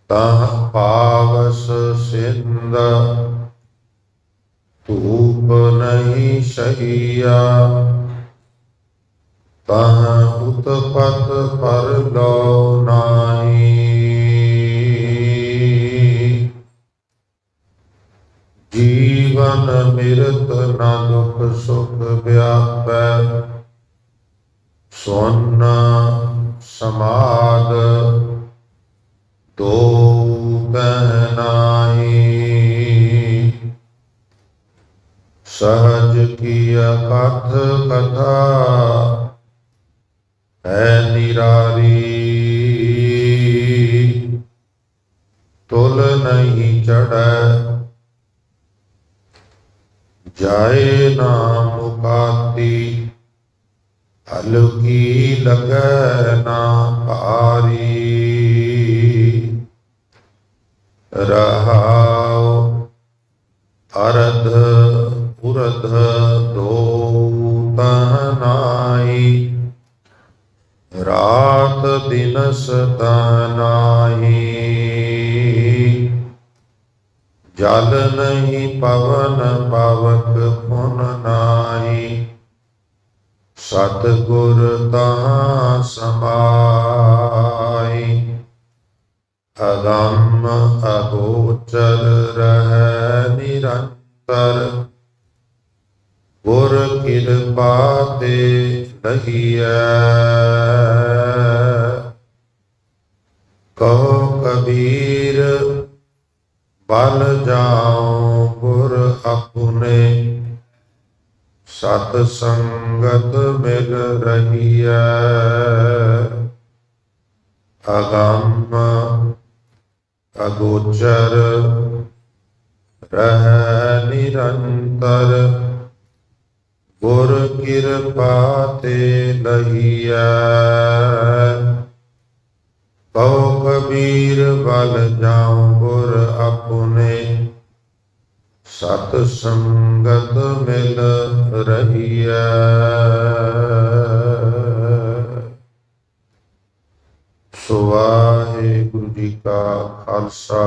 तह पावस सिंध धूप नहीं सहिया। तह उत्पत पर लो नाई। जीवन मृत न दुख सुख व्यापै। स्वर्ण समाद दो कहनाई। सहज किया कथ कथा है निरारी। तुल नहीं चढ़ै जाए ना मुकाती। हल्की लगै ना भारी। रहाओ अरध उरध दो तहनाई। रात दिनस तहनाई। जल नहीं पवन पावक पुन नाई। सतगुर तहाँ समाई। अगम अगोचर रहै निरंतर। गुर कृपा ते लहियै। कहो कबीर बल जाऊं गुर अपने। सत संगत मिल रही है। अगम अगोचर रह निरंतर। गुर कृपा ते लहियै। कहो कबीर बल जाऊं गुर अपने। सत संगत मिल रही है। सो वाहिगुरु जी का खालसा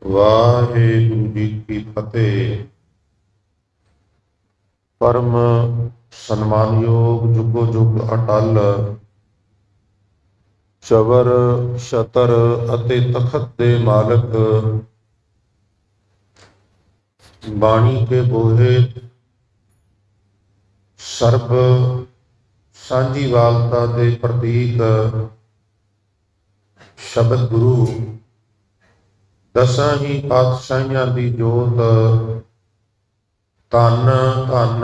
वाहिगुरु जी की फतेह। परम सन्मानयोग जुगो जुग अटल चवर छतर ਅਤੇ ਤਖਤ ਦੇ ਮਾਲਕ ਬਾਣੀ ਕੇ ਬੋਹੇ ਸਰਬ ਸਾਂਝੀਵਾਲਤਾ ਦੇ ਪ੍ਰਤੀਕ ਸ਼ਬਦ ਗੁਰੂ ਦਸਾਂ ਹੀ ਪਾਤਸ਼ਾਹੀਆਂ ਦੀ ਜੋਤ ਧੰਨ ਧੰਨ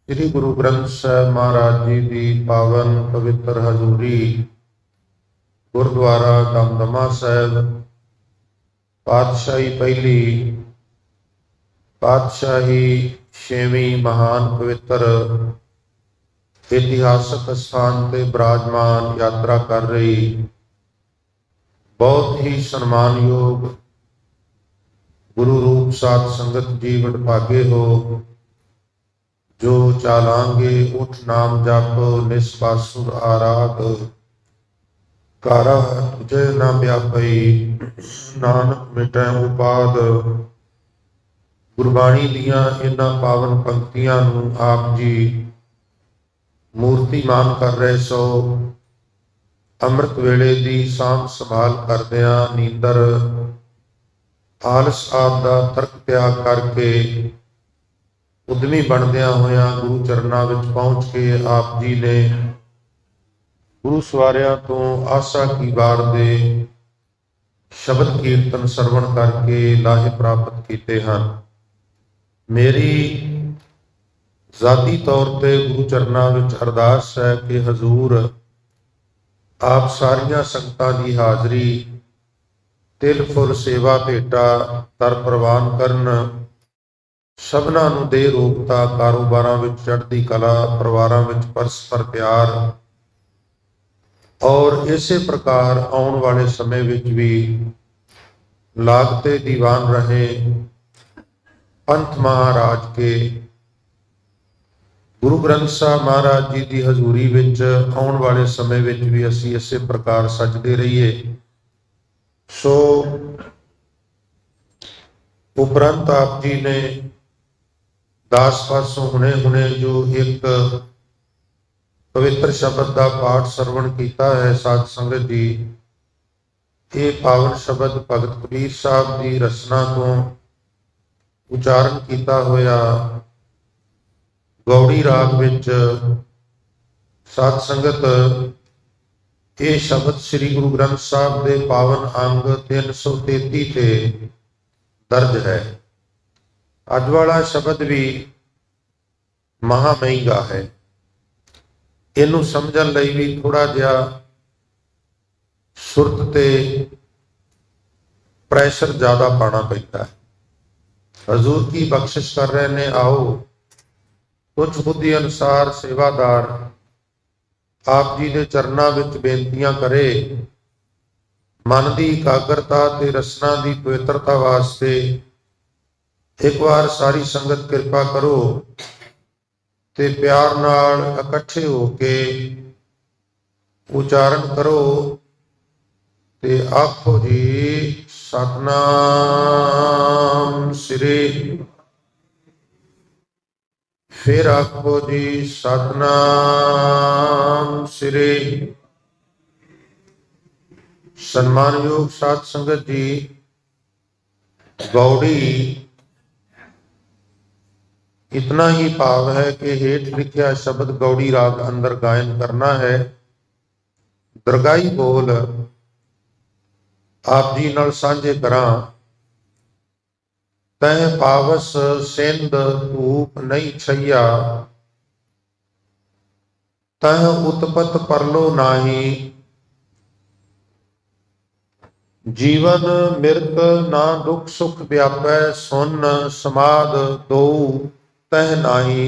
ਸ੍ਰੀ ਗੁਰੂ ਗ੍ਰੰਥ ਸਾਹਿਬ ਮਹਾਰਾਜ ਜੀ ਦੀ ਪਾਵਨ ਪਵਿੱਤਰ ਹਜ਼ੂਰੀ ਗੁਰਦੁਆਰਾ ਦਮਦਮਾ ਸਾਹਿਬ ਪਾਤਸ਼ਾਹੀ ਪਹਿਲੀ ਪਾਤਸ਼ਾਹੀ ਛੇਵੀਂ ਮਹਾਨ ਪਵਿੱਤਰ ਇਤਿਹਾਸਕ ਸਥਾਨ ਤੇ ਬਿਰਾਜਮਾਨ ਯਾਤਰਾ ਕਰ ਰਹੀ ਬਹੁਤ ਹੀ ਸਨਮਾਨਯੋਗ ਗੁਰੂ ਰੂਪ ਸਾਧ ਸੰਗਤ ਜੀ ਵਡਭਾਗੇ ਹੋ ਜੋ ਚਾਲਾਂਗੇ ਉਠ ਨਾਮ ਜਪ ਨਿਸਪਾਸੁਰ ਆਰਾਧ ਕਾਰਾ ਤੁਝੇ ਨਾ ਵਿਆਪਈ ਨਾਨਕ ਮਿਟੈ ਉਪਾਦ। ਗੁਰਬਾਣੀ ਦੀਆਂ ਇਹਨਾਂ ਪਾਵਨ ਪੰਕਤੀਆਂ ਨੂੰ ਆਪ ਜੀ ਮੂਰਤੀਮਾਨ ਕਰ ਰਹੇ ਸੋ ਅੰਮ੍ਰਿਤ ਵੇਲੇ ਦੀ ਸਾਂਭ ਸੰਭਾਲ ਕਰਦਿਆਂ ਨੀਂਦਰ ਆਲਸ ਆਦਿ ਦਾ ਤਰਕ ਤਿਆਗ ਕਰਕੇ ਉਦਮੀ ਬਣਦਿਆਂ ਹੋਇਆਂ ਗੁਰੂ ਚਰਨਾਂ ਵਿੱਚ ਪਹੁੰਚ ਕੇ ਆਪ ਜੀ ਨੇ ਗੁਰੂ ਸਵਾਰਿਆਂ ਤੋਂ ਆਸਾ ਕੀ ਵਾਰ ਦੇ ਸ਼ਬਦ ਕੀਰਤਨ ਸਰਵਣ ਕਰਕੇ ਲਾਹੇ ਪ੍ਰਾਪਤ ਕੀਤੇ ਹਨ। ਮੇਰੀ ਜ਼ਾਤੀ ਤੌਰ ਤੇ ਗੁਰੂ ਚਰਨਾਂ ਵਿੱਚ ਅਰਦਾਸ ਹੈ ਕਿ ਹਜ਼ੂਰ ਆਪ ਸਾਰੀਆਂ ਸੰਗਤਾਂ ਦੀ ਹਾਜ਼ਰੀ ਤਿਲ ਫੁੱਲ ਸੇਵਾ ਭੇਟਾ ਤਰ ਪ੍ਰਵਾਨ ਕਰਨ। ਸਭਨਾਂ ਨੂੰ ਦੇ ਰੋਗਤਾ ਕਾਰੋਬਾਰਾਂ ਵਿੱਚ ਚੜ੍ਹਦੀ ਕਲਾ ਪਰਿਵਾਰਾਂ ਵਿੱਚ ਪਰਸਪਰ ਪਿਆਰ ਔਰ ਇਸੇ ਪ੍ਰਕਾਰ ਆਉਣ ਵਾਲੇ ਸਮੇਂ ਵਿੱਚ ਵੀ ਲਾਗਤੇ ਦੀਵਾਨ ਰਹੇ ਪੰਥ ਮਹਾਰਾਜ ਕੇ ਗੁਰੂ ਗ੍ਰੰਥ ਸਾਹਿਬ ਮਹਾਰਾਜ ਜੀ ਦੀ ਹਜ਼ੂਰੀ ਵਿੱਚ ਆਉਣ ਵਾਲੇ ਸਮੇਂ ਵਿੱਚ ਵੀ ਅਸੀਂ ਇਸੇ ਪ੍ਰਕਾਰ ਸਜਦੇ ਰਹੀਏ। ਸੋ ਉਪਰੰਤ ਆਪ ਜੀ ਨੇ ਦਾਸ ਪਾਸੋਂ ਹੁਣੇ ਜੋ ਇੱਕ ਪਵਿੱਤਰ ਸ਼ਬਦ ਦਾ ਪਾਠ ਸਰਵਣ ਕੀਤਾ ਹੈ ਸਾਧ ਸੰਗਤ ਜੀ, ਇਹ ਪਾਵਨ ਸ਼ਬਦ ਭਗਤ ਕਬੀਰ ਸਾਹਿਬ ਦੀ ਰਚਨਾ ਤੋਂ ਉਚਾਰਨ ਕੀਤਾ ਹੋਇਆ ਗੌੜੀ ਰਾਗ ਵਿੱਚ ਸਾਧ ਸੰਗਤ ਇਹ ਸ਼ਬਦ ਸ੍ਰੀ ਗੁਰੂ ਗ੍ਰੰਥ ਸਾਹਿਬ ਦੇ ਪਾਵਨ ਅੰਗ 333 ਤੇ ਦਰਜ ਹੈ। ਅੱਜ ਵਾਲਾ ਸ਼ਬਦ ਵੀ ਮਹਾ ਮਹਿੰਗਾ ਹੈ। ਇਹਨੂੰ ਸਮਝਣ ਲਈ ਵੀ ਥੋੜਾ ਜਿਹਾ ਸੁਰਤ ਤੇ ਪ੍ਰੈਸ਼ਰ ਜ਼ਿਆਦਾ ਪਾਣਾ ਪੈਂਦਾ ਹੈ। ਹਜ਼ੂਰ ਕੀ ਬਖਸ਼ਿਸ਼ ਕਰ ਰਹੇ ਨੇ, ਆਓ ਕੁਝ ਬੁੱਧੀ ਅਨੁਸਾਰ ਸੇਵਾਦਾਰ ਆਪ ਜੀ ਦੇ ਚਰਨਾਂ ਵਿੱਚ ਬੇਨਤੀਆਂ ਕਰੇ। ਮਨ ਦੀ ਇਕਾਗਰਤਾ ਤੇ ਰਸਨਾ ਦੀ ਪਵਿੱਤਰਤਾ ਵਾਸਤੇ ਇੱਕ ਵਾਰ ਸਾਰੀ ਸੰਗਤ ਕਿਰਪਾ ਕਰੋ ਤੇ ਪਿਆਰ ਨਾਲ ਇਕੱਠੇ ਹੋ ਕੇ ਉਚਾਰਨ ਕਰੋ ਤੇ ਆਖੋ ਜੀ ਸਤਨਾਮ ਸ੍ਰੀ। ਫਿਰ ਆਖੋ ਜੀ ਸਤਨਾਮ ਸ੍ਰੀ। ਸਨਮਾਨਯੋਗ ਸਾਧ ਸੰਗਤ ਜੀ, ਗੌੜੀ इतना ही भाव है कि हेठ लिखिया शब्द गौड़ी राग अंदर गायन करना है। दरगाई बोल आप जी नाल सांझे करा। तह पावस सिंध धूप नहीं छैया, तह उत्पत परलो नाही। जीवन मृत ना दुख सुख व्यापै, सुन समाद दो तह नाही।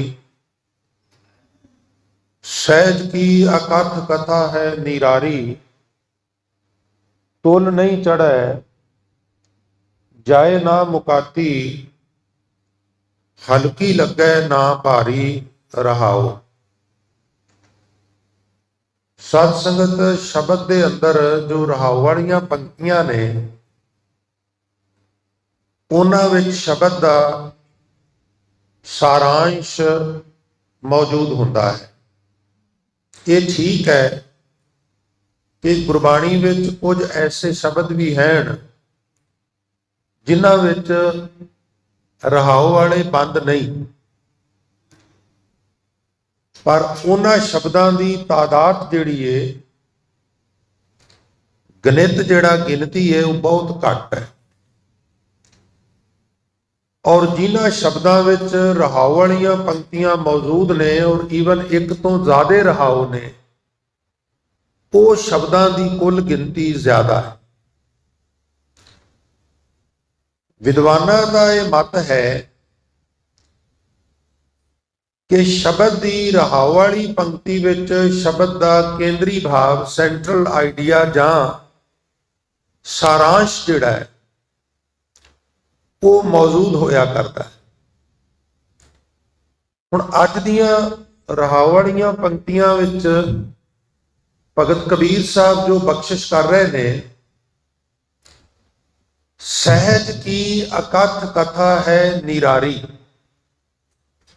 सहज की अकथ कथा है निरारी, तुल नहीं चढ़े जाए ना मुकाती। हल्की लगे ना भारी रहाओ। सत संगत शब्द के अंदर जो रहाओ वालियां पंक्तियां ने, उन्हां विच शब्द का सारांश मौजूद होता है। ये ठीक है कि गुरबाणी विच कुछ ऐसे शब्द भी हैं जिन्हां विच रहाओ वाले बंद नहीं, पर उन्हां शब्दां दी तादाद जिहड़ी है, गणित जिहड़ा गिनती है, वो बहुत घट है। और जिन्हां शब्दां विच रहाओ वालियां पंक्तियां मौजूद ने और ईवन एक तो ज्यादा रहाओ ने, वो शब्दां दी कुल गिनती ज्यादा है। विद्वानां दा यह मत है कि शब्द दी रहाओ वाली पंक्ति विच शब्द दा केंद्री भाव, सेंट्रल आइडिया जां सारांश जिहड़ा है वो मौजूद होया करता है। हुण अज दियां रहाओ वालियां पंक्तियां विच भगत कबीर साहब जो बख्शिश कर रहे ने, सहज की अकथ कथा है निरारी।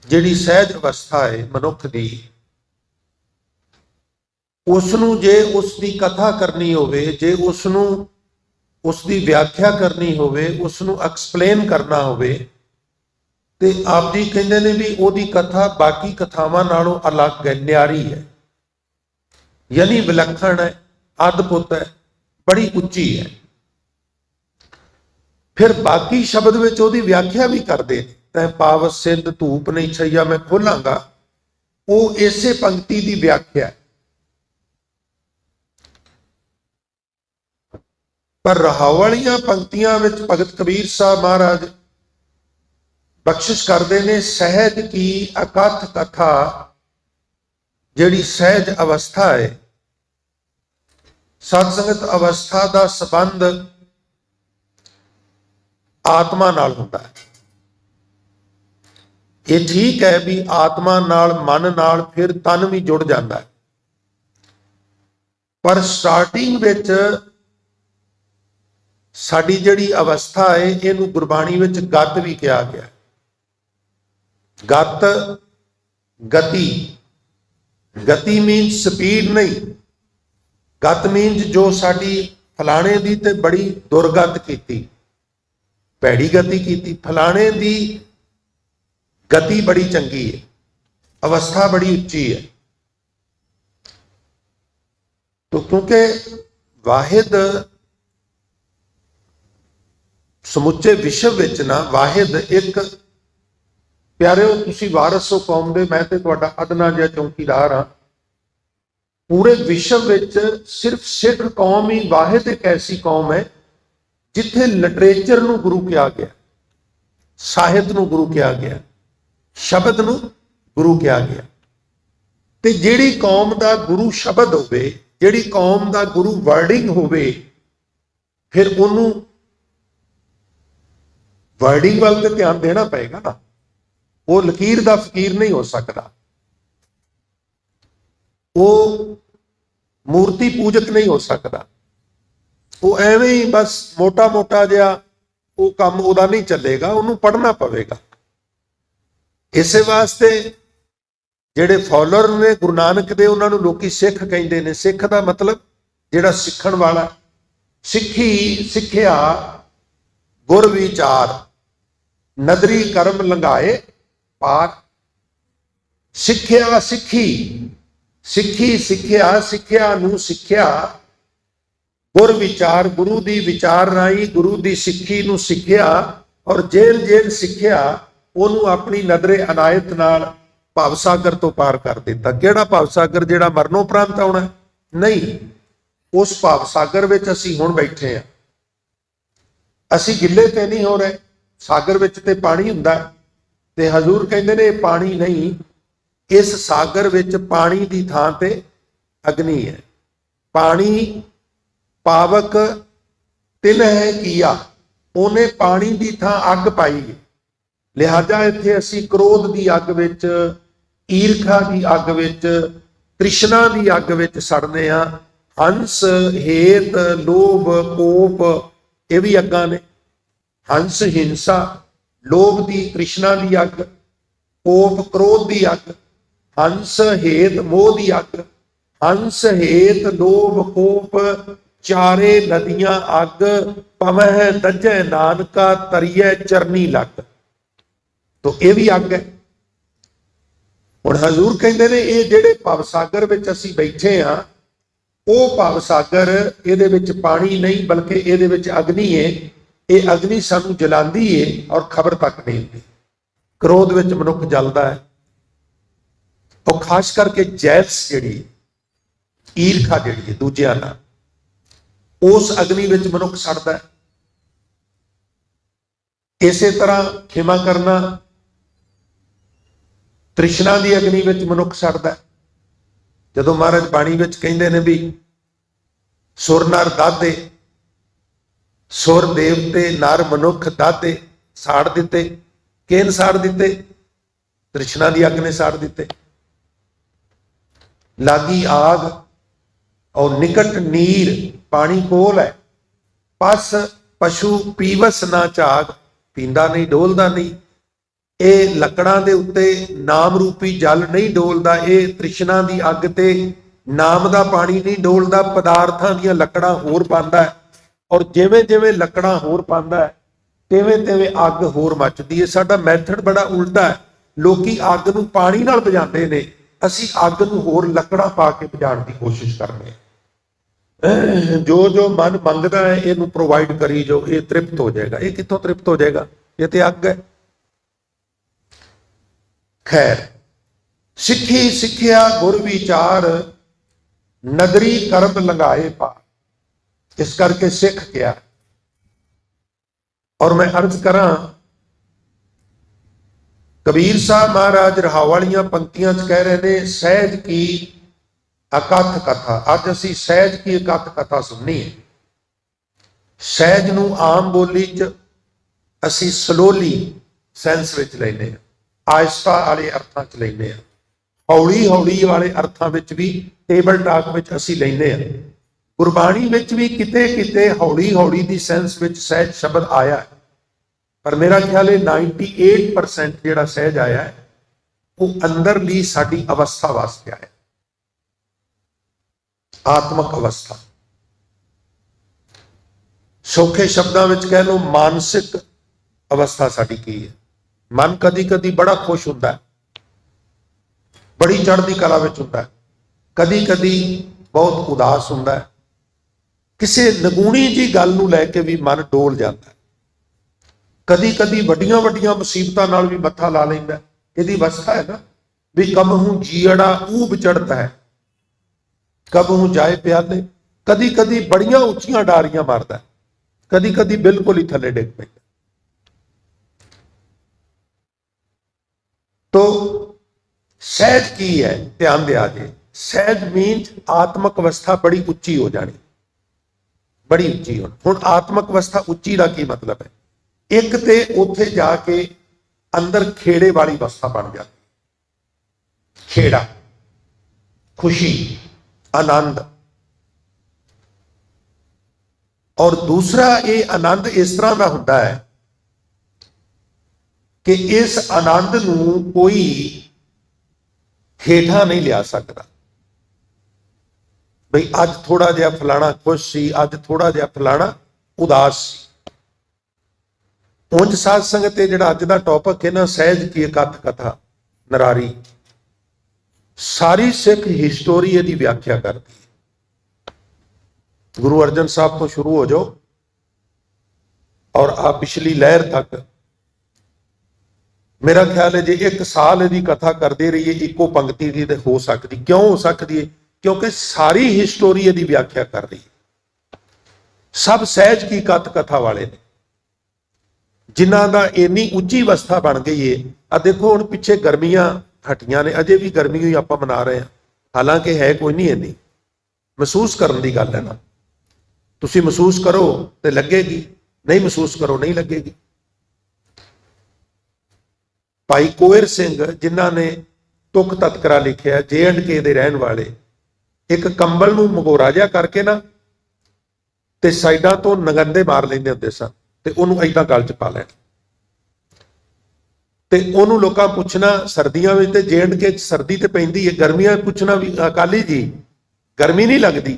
जिहड़ी सहज अवस्था है मनुख दी, उसनूं जे उसकी कथा करनी होवे, जे उसनूं उसकी व्याख्या करनी होवे, उसनूं एक्सप्लेन करना होवे, ते आप जी कहते ने भी ओदी कथा बाकी कथावां नालों अलग है, न्यारी है, यानी विलक्षण है, अद्भुत है, बड़ी उच्ची है। फिर बाकी शब्द विच ओदी व्याख्या भी करते हैं। तैं पावस सिंध धूप नहीं छैया, मैं खोलांगा, वो इसे पंक्ति की व्याख्या है। पर रहाओ वालियां पंक्तियां विच भगत कबीर साहब महाराज बख्शिश करते ने, सहज की अकथ कथा, जिहड़ी सहज अवस्था है, सत संगत अवस्था का संबंध आत्मा नाल हुंदा है। ਇਹ ਠੀਕ ਹੈ ਵੀ ਆਤਮਾ ਨਾਲ ਮਨ ਨਾਲ ਫਿਰ ਤਨ ਵੀ ਜੁੜ ਜਾਂਦਾ ਹੈ, ਪਰ ਸਟਾਰਟਿੰਗ ਵਿੱਚ ਸਾਡੀ ਜਿਹੜੀ ਅਵਸਥਾ ਹੈ ਇਹਨੂੰ ਗੁਰਬਾਣੀ ਵਿੱਚ ਗਤ ਵੀ ਕਿਹਾ ਗਿਆ। ਗਤ, ਗਤੀ, ਗਤੀ ਮੀਨਸ ਸਪੀਡ ਨਹੀਂ, ਗਤ ਮੀਨਸ ਜੋ ਸਾਡੀ ਫਲਾਣੇ ਦੀ ਤੇ ਬੜੀ ਦੁਰਗਤ ਕੀਤੀ, ਭੈੜੀ ਗਤੀ ਕੀਤੀ, ਫਲਾਣੇ ਦੀ ਗਤੀ ਬੜੀ ਚੰਗੀ ਹੈ, ਅਵਸਥਾ ਬੜੀ ਉੱਚੀ ਹੈ। तो क्योंकि वाहिद ਸਮੁੱਚੇ ਵਿਸ਼ਵ ਵਿੱਚ ਨਾ ਵਾਹਿਦ ਇੱਕ ਪਿਆਰਿਓ, ਤੁਸੀਂ ਵਾਰਸ ਹੋ ਕੌਮ ਦੇ, ਮੈਂ ਤੇ ਤੁਹਾਡਾ ਅਦਨਾ ਜਿਹਾ ਚੌਂਕੀਦਾਰ ਹਾਂ। ਪੂਰੇ ਵਿਸ਼ਵ ਵਿੱਚ ਸਿਰਫ ਸਿੱਖ ਕੌਮ ਹੀ ਵਾਹਿਦ ਇੱਕ ਐਸੀ ਕੌਮ ਹੈ ਜਿੱਥੇ ਲਿਟਰੇਚਰ ਨੂੰ ਗੁਰੂ ਕਿਹਾ ਗਿਆ, ਸਾਹਿਤ ਨੂੰ ਗੁਰੂ ਕਿਹਾ ਗਿਆ, ਸ਼ਬਦ ਨੂੰ ਗੁਰੂ ਕਿਹਾ ਗਿਆ। ਤੇ ਜਿਹੜੀ ਕੌਮ ਦਾ ਗੁਰੂ ਸ਼ਬਦ ਹੋਵੇ, ਜਿਹੜੀ ਕੌਮ ਦਾ ਗੁਰੂ ਵਰਡਿੰਗ ਹੋਵੇ, ਫਿਰ ਉਹਨੂੰ ਵਰਡਿੰਗ ਵੱਲ ਤੇ ਧਿਆਨ ਦੇਣਾ ਪਏਗਾ ਨਾ। ਉਹ ਲਕੀਰ ਦਾ ਫਕੀਰ ਨਹੀਂ ਹੋ ਸਕਦਾ, ਉਹ ਮੂਰਤੀ ਪੂਜਕ ਨਹੀਂ ਹੋ ਸਕਦਾ, ਉਹ ਐਵੇਂ ਹੀ ਬਸ ਮੋਟਾ ਮੋਟਾ ਜਿਹਾ ਉਹ ਕੰਮ ਉਹਦਾ ਨਹੀਂ ਚੱਲੇਗਾ, ਉਹਨੂੰ ਪੜ੍ਹਨਾ ਪਵੇਗਾ। ਇਸੇ ਵਾਸਤੇ ਜਿਹੜੇ ਫਾਲੋਅਰ ਨੇ ਗੁਰੂ ਨਾਨਕ ਦੇ, ਉਹਨਾਂ ਨੂੰ ਲੋਕੀ ਸਿੱਖ ਕਹਿੰਦੇ ਨੇ। ਸਿੱਖ ਦਾ ਮਤਲਬ ਜਿਹੜਾ ਸਿੱਖਣ ਵਾਲਾ, ਸਿੱਖੀ ਸਿੱਖਿਆ ਗੁਰ ਵਿਚਾਰ, ਨਦਰੀ ਕਰਮ ਲੰਘਾਏ ਪਾਰ। ਸਿੱਖਿਆ ਸਿੱਖੀ, ਸਿੱਖੀ ਸਿੱਖਿਆ, ਸਿੱਖਿਆ ਨੂੰ ਸਿੱਖਿਆ, ਗੁਰ ਵਿਚਾਰ, ਗੁਰੂ ਦੀ ਵਿਚਾਰ ਰਾਹੀਂ ਗੁਰੂ ਦੀ ਸਿੱਖੀ ਨੂੰ ਸਿੱਖਿਆ, ਔਰ ਜੇਲ ਜੇਲ ਸਿੱਖਿਆ ਉਹਨੂੰ ਆਪਣੀ ਨਦਰੇ ਅਨਾਇਤ ਨਾਲ ਭਵ ਸਾਗਰ ਤੋਂ ਪਾਰ ਕਰ ਦਿੱਤਾ। ਕਿਹੜਾ ਭਵ ਸਾਗਰ? ਜਿਹੜਾ ਮਰਨੋਂ ਉਪਰੰਤ ਆਉਣਾ ਨਹੀਂ, ਉਸ ਭਵ ਸਾਗਰ ਵਿੱਚ ਅਸੀਂ ਹੁਣ ਬੈਠੇ ਹਾਂ। ਅਸੀਂ ਗਿੱਲੇ ਤੇ ਨਹੀਂ ਹੋ ਰਹੇ, ਸਾਗਰ ਵਿੱਚ ਤੇ ਪਾਣੀ ਹੁੰਦਾ, ਤੇ ਹਜ਼ੂਰ ਕਹਿੰਦੇ ਨੇ ਇਹ ਪਾਣੀ ਨਹੀਂ, ਇਸ ਸਾਗਰ ਵਿੱਚ ਪਾਣੀ ਦੀ ਥਾਂ ਤੇ ਅਗਨੀ ਹੈ। ਪਾਣੀ ਪਾਵਕ ਤਿਨ ਹੈ ਕੀਆ, ਉਹਨੇ ਪਾਣੀ ਦੀ ਥਾਂ ਅੱਗ ਪਾਈ ਹੈ। ਲਿਹਾਜ਼ਾ ਇੱਥੇ ਅਸੀਂ ਕ੍ਰੋਧ ਦੀ ਅੱਗ ਵਿੱਚ, ਈਰਖਾ ਦੀ ਅੱਗ ਵਿੱਚ, ਤ੍ਰਿਸ਼ਨਾ ਦੀ ਅੱਗ ਵਿੱਚ ਸੜਨੇ ਆ। ਹੰਸ, ਹੇਤ, ਲੋਭ, ਕੋਪ, ਇਹ ਵੀ ਅੱਗਾਂ ਨੇ। ਹੰਸ ਹਿੰਸਾ, ਲੋਭ ਦੀ, ਤ੍ਰਿਸ਼ਨਾ ਦੀ ਅੱਗ, ਕੋਪ ਕ੍ਰੋਧ ਦੀ ਅੱਗ, ਹੰਸ ਹੇਤ ਮੋਹ ਦੀ ਅੱਗ। ਹੰਸ ਹੇਤ ਲੋਭ ਕੋਪ ਚਾਰੇ ਨਦੀਆਂ ਅੱਗ, ਪਵਹਿ ਦਜੈ ਨਾਨਕਾ ਤਰੀਐ ਚਰਨੀ ਲੱਗ। ਤੋ ਇਹ ਵੀ ਅੱਗ ਹੈ। ਹੁਣ ਹਜ਼ੂਰ ਕਹਿੰਦੇ ਨੇ ਇਹ ਜਿਹੜੇ ਭਵ ਸਾਗਰ ਵਿੱਚ ਅਸੀਂ ਬੈਠੇ ਹਾਂ, ਉਹ ਭਵ ਸਾਗਰ, ਇਹਦੇ ਵਿੱਚ ਪਾਣੀ ਨਹੀਂ ਬਲਕਿ ਇਹਦੇ ਵਿੱਚ ਅਗਨੀ ਹੈ। ਇਹ ਅਗਨੀ ਸਾਨੂੰ ਜਲਾਂਦੀ ਹੈ ਔਰ ਖਬਰ ਤੱਕ ਨਹੀਂ ਹੁੰਦੀ। ਕ੍ਰੋਧ ਵਿੱਚ ਮਨੁੱਖ ਜਲਦਾ ਹੈ, ਉਹ ਖਾਸ ਕਰਕੇ ਜੈਲਸ ਜਿਹੜੀ ਈਰਖਾ ਜਿਹੜੀ ਹੈ ਦੂਜਿਆਂ ਨਾਲ, ਉਸ ਅਗਨੀ ਵਿੱਚ ਮਨੁੱਖ ਸੜਦਾ ਹੈ। ਇਸੇ ਤਰ੍ਹਾਂ ਖਿਮਾ ਕਰਨਾ, ਤ੍ਰਿਸ਼ਨਾ ਦੀ ਅਗਨੀ ਵਿੱਚ ਮਨੁੱਖ ਸੜਦਾ। ਜਦੋਂ ਮਹਾਰਾਜ ਬਾਣੀ ਵਿੱਚ ਕਹਿੰਦੇ ਨੇ ਵੀ ਸੁਰ ਨਰ ਦਾਦੇ, ਸੁਰ ਦੇਵਤੇ ਨਰ ਮਨੁੱਖ ਦਾਦੇ ਸਾੜ ਦਿੱਤੇ। ਕਿਹਨ ਸਾੜ ਦਿੱਤੇ? ਤ੍ਰਿਸ਼ਨਾ ਦੀ ਅੱਗ ਨੇ ਸਾੜ ਦਿੱਤੇ। ਲਾਗੀ ਆਗ ਔਰ ਨਿਕਟ ਨੀਰ, ਪਾਣੀ ਕੋਲ ਹੈ। ਪਸ ਪਸ਼ੂ ਪੀਵਸ ਨਾ ਝਾਗ, ਪੀਂਦਾ ਨਹੀਂ ਡੋਲਦਾ ਨਹੀਂ। ਇਹ ਲੱਕੜਾਂ ਦੇ ਉੱਤੇ ਨਾਮ ਰੂਪੀ ਜਲ ਨਹੀਂ ਡੋਲਦਾ, ਇਹ ਤ੍ਰਿਸ਼ਨਾ ਦੀ ਅੱਗ ਤੇ ਨਾਮ ਦਾ ਪਾਣੀ ਨਹੀਂ ਡੋਲਦਾ, ਪਦਾਰਥਾਂ ਦੀਆਂ ਲੱਕੜਾਂ ਹੋਰ ਪਾਉਂਦਾ ਹੈ। ਔਰ ਜਿਵੇਂ ਜਿਵੇਂ ਲੱਕੜਾਂ ਹੋਰ ਪਾਉਂਦਾ ਹੈ, ਤਿਵੇਂ ਤਿਵੇਂ ਅੱਗ ਹੋਰ ਮੱਚਦੀ ਹੈ। ਸਾਡਾ ਮੈਥਡ ਬੜਾ ਉਲਟਾ ਹੈ। ਲੋਕੀ ਅੱਗ ਨੂੰ ਪਾਣੀ ਨਾਲ ਬੁਝਾਉਂਦੇ ਨੇ, ਅਸੀਂ ਅੱਗ ਨੂੰ ਹੋਰ ਲੱਕੜਾਂ ਪਾ ਕੇ ਬੁਝਾਉਣ ਦੀ ਕੋਸ਼ਿਸ਼ ਕਰਦੇ ਹਾਂ। ਜੋ ਜੋ ਮਨ ਮੰਗਦਾ ਹੈ ਇਹਨੂੰ ਪ੍ਰੋਵਾਈਡ ਕਰੀ ਜੋ, ਇਹ ਤ੍ਰਿਪਤ ਹੋ ਜਾਏਗਾ। ਇਹ ਕਿੱਥੋਂ ਤ੍ਰਿਪਤ ਹੋ ਜਾਏਗਾ? ਇਹ ਤੇ ਅੱਗ ਹੈ। ਖੈਰ, ਸਿੱਖੀ ਸਿੱਖਿਆ ਗੁਰ ਵਿਚਾਰ, ਨਦਰੀ ਕਰਮ ਲੰਘਾਏ ਪਾਰ। ਇਸ ਕਰਕੇ ਸਿੱਖ ਗਿਆ। ਔਰ ਮੈਂ ਅਰਜ਼ ਕਰਾਂ, ਕਬੀਰ ਸਾਹਿਬ ਮਹਾਰਾਜ ਰਹਾਉ ਵਾਲੀਆਂ ਪੰਕਤੀਆਂ 'ਚ ਕਹਿ ਰਹੇ ਨੇ, ਸਹਿਜ ਕੀ ਅਕਥ ਕਥਾ। ਅੱਜ ਅਸੀਂ ਸਹਿਜ ਕੀ ਅਕਥ ਕਥਾ ਸੁਣਨੀ ਹੈ। ਸਹਿਜ ਨੂੰ ਆਮ ਬੋਲੀ 'ਚ ਅਸੀਂ ਸਲੋਲੀ ਸੈਂਸ ਵਿੱਚ ਲੈਂਦੇ ਹਾਂ। ਆਹਿਸਤਾ ਵਾਲੇ ਅਰਥਾਂ 'ਚ ਲੈਂਦੇ ਆ, ਹੌਲੀ ਹੌਲੀ ਵਾਲੇ ਅਰਥਾਂ ਵਿੱਚ ਵੀ ਟੇਬਲ ਟਾਕ ਵਿੱਚ ਅਸੀਂ ਲੈਂਦੇ ਆ। ਗੁਰਬਾਣੀ ਵਿੱਚ ਵੀ ਕਿਤੇ ਕਿਤੇ ਹੌਲੀ ਹੌਲੀ ਦੀ ਸੈਂਸ ਵਿੱਚ ਸਹਿਜ ਸ਼ਬਦ ਆਇਆ ਹੈ, ਪਰ ਮੇਰਾ ਖਿਆਲ ਹੈ 98% ਜਿਹੜਾ ਸਹਿਜ ਆਇਆ ਹੈ ਉਹ ਅੰਦਰਲੀ ਸਾਡੀ ਅਵਸਥਾ ਵਾਸਤੇ ਆਇਆ, ਆਤਮਕ ਅਵਸਥਾ। ਸੌਖੇ ਸ਼ਬਦਾਂ ਵਿੱਚ ਕਹਿ ਲਓ ਮਾਨਸਿਕ ਅਵਸਥਾ ਸਾਡੀ ਕੀ ਹੈ। ਮਨ ਕਦੀ ਕਦੀ ਬੜਾ ਖੁਸ਼ ਹੁੰਦਾ ਹੈ, ਬੜੀ ਚੜ੍ਹਦੀ ਕਲਾ ਵਿੱਚ ਹੁੰਦਾ ਹੈ, ਕਦੀ ਕਦੀ ਬਹੁਤ ਉਦਾਸ ਹੁੰਦਾ ਹੈ, ਕਿਸੇ ਨਗੂਣੀ ਜੀ ਗੱਲ ਨੂੰ ਲੈ ਕੇ ਵੀ ਮਨ ਡੋਲ ਜਾਂਦਾ ਹੈ, ਕਦੀ ਕਦੀ ਵੱਡੀਆਂ ਵੱਡੀਆਂ ਮੁਸੀਬਤਾਂ ਨਾਲ ਵੀ ਮੱਥਾ ਲਾ ਲੈਂਦਾ। ਇਹਦੀ ਅਵਸਥਾ ਹੈ ਨਾ ਵੀ ਕਬਹੂ ਜੀੜਾ ਊਬ ਚੜ੍ਹਦਾ ਹੈ, ਕਬਹੂ ਜਾਏ ਪਿਆਲੇ। ਕਦੀ ਕਦੀ ਬੜੀਆਂ ਉੱਚੀਆਂ ਡਾਰੀਆਂ ਮਾਰਦਾ, ਕਦੀ ਕਦੀ ਬਿਲਕੁਲ ਹੀ ਥੱਲੇ ਡਿੱਗ ਪੈਂਦਾ। तो सहज की है, ध्यान दिया जे, सहज मीन्स आत्मक अवस्था बड़ी उच्ची हो जानी, बड़ी उच्ची होनी। हुण आत्मक अवस्था उच्ची का की मतलब है, एक ते उत्थे जाके अंदर खेड़े वाली अवस्था बन जाती, खेड़ा, खुशी, आनंद। और दूसरा ये आनंद इस तरह का होता है कि इस आनंद नूं कोई हेठा नहीं लिया सकता। बई अज थोड़ा जिहा फलाना खुश सी, अज थोड़ा जिहा फलाना उदास सी। उंज साध संगत ते जिहड़ा अज दा टॉपिक है ना, सहज की कथ कथा नरारी, सारी सिख हिस्टोरी इहदी व्याख्या करती है। गुरु अर्जन साहब तो शुरू हो जाओ और आ पिछली लहर तक, मेरा ख्याल है जे एक साल यदि कथा करते रहिए इको पंक्ति की तो हो सकती। क्यों हो सकती है? क्योंकि सारी हिस्टोरी यदि व्याख्या कर रही है। सब सहज की कथ कथा वाले ने, जिन्हों का इन्नी उच्ची अवस्था बन गई है। आ देखो हुण पिछे गर्मियां हटियां ने, अजे भी गर्मी ही आपां मना रहे हैं, हालांकि है कोई नहीं इन्नी। महसूस करने की गल है ना, तुसीं महसूस करो तो लगेगी, नहीं महसूस करो नहीं लगेगी। भाई कोयर सिंह जिन्हों ने तुक तत्करा लिखिया, JNK के रहने वाले, एक कंबल नूं मगोरा जिहा करके ना ते साइडां तो नगंदे मार लेंदे हुंदे सन ते उहनूं इदां गल च पा लैण ते उहनूं लोकां पुछना सर्दियां विच ते JNK सर्दी ते पैंदी है, गर्मियां पुछना भी अकाली जी गर्मी नहीं लगदी,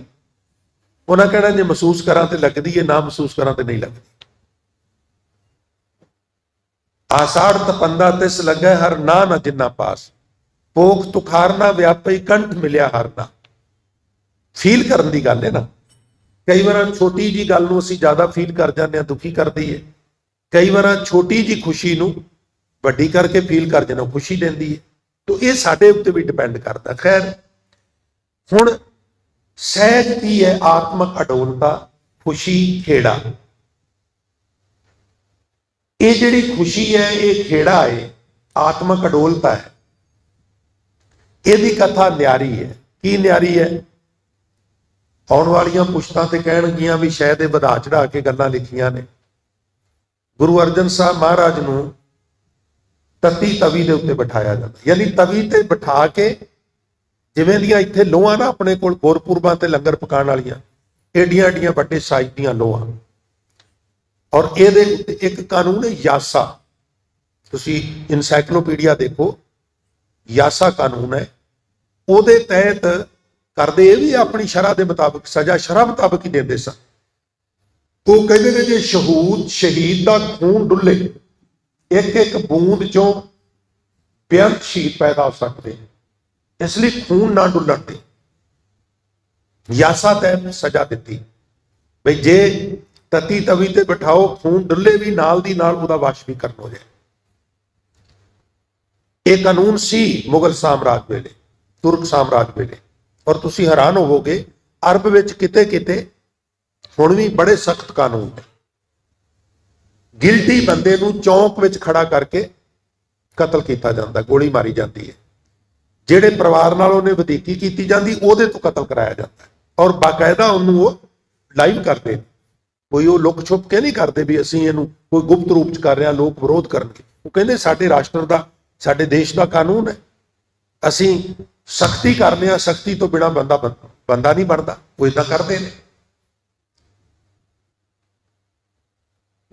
उन्हां कहना जे महसूस करां ते लगदी है, ना महसूस करां ते नहीं लगदी। आषाढ़ तपंदा तिस लगे हर ना न जिन्ना पास, पोख तुखारना व्यापी कंठ मिलिया हर ना। फील करन दी गल है ना, कई बार छोटी जी गल नूं असीं ज्यादा फील कर जाते हैं, दुखी करती है। कई बार छोटी जी खुशी नूं वड्डी करके फील कर जाना, खुशी देंदी है। तो ये साडे उत्ते भी डिपेंड करता। खैर हुण सहज की है? आत्मक अडोलता, खुशी, खेड़ा। ये जिहड़ी खुशी है, ये खेड़ा है, आत्मक अडोलता है, ਇਹਦੀ कथा न्यारी है। की न्यारी है? आउण वालियां पुश्तां ते कहणगियां भी शायद ये वधा चढ़ा के गल्लां लिखियां ने। गुरु अर्जन साहब महाराज नूं तत्ती तवी दे उत्ते बिठाया जांदा, यानी तवी ते बिठा के जिवें दियां इत्थे लोहां ना अपने कोल गुरपुरबां ते लंगर पकाउण वालियां, एडियां एडियां वड्डे साइज दीयां लोहां। और ये एक कानून है यासा, तुसी इनसाइक्लोपीडिया देखो, यासा कानून है। ਉਹਦੇ तहत करते ये भी अपनी शरह के मुताबिक सजा शरह मुताबिक ही देंदे सन। वो कहते ने जे शहीद का खून डुले, एक एक बूंद चों बेअंत शहीद पैदा हो सकते हैं, इसलिए खून ना डुलन दे यासा तहत सजा दी। भाई जे तती तवी ते बिठाओ, खून डुले भी नाल दी नाल उहदा वाशवीकरण हो जाए। यह कानून सी मुगल साम्राज वेले, तुर्क साम्राज वेले। और तुसी हैरान होवोगे अरब विच किते किते हुण भी बड़े सख्त कानून ने। गिल्टी बंदे नूं चौंक विच खड़ा करके कतल किया जाता, गोली मारी जाती है। जिहड़े परिवार नाल उहने वधीकी कीती जाती उहदे तो कतल कराया जाता है। और बाकायदा उहनूं वो लाइव करते, कोई वो लुक छुप के नहीं करते भी असीं इहनूं कोई गुप्त रूप च कर रहे हैं, लोग विरोध करनगे। वो कहंदे साडे राष्ट्र दा साडे देश का कानून है। असी सख्ती करने, सख्ती तो बिना बंदा बंदा नहीं बनता, वो इदा करते हैं।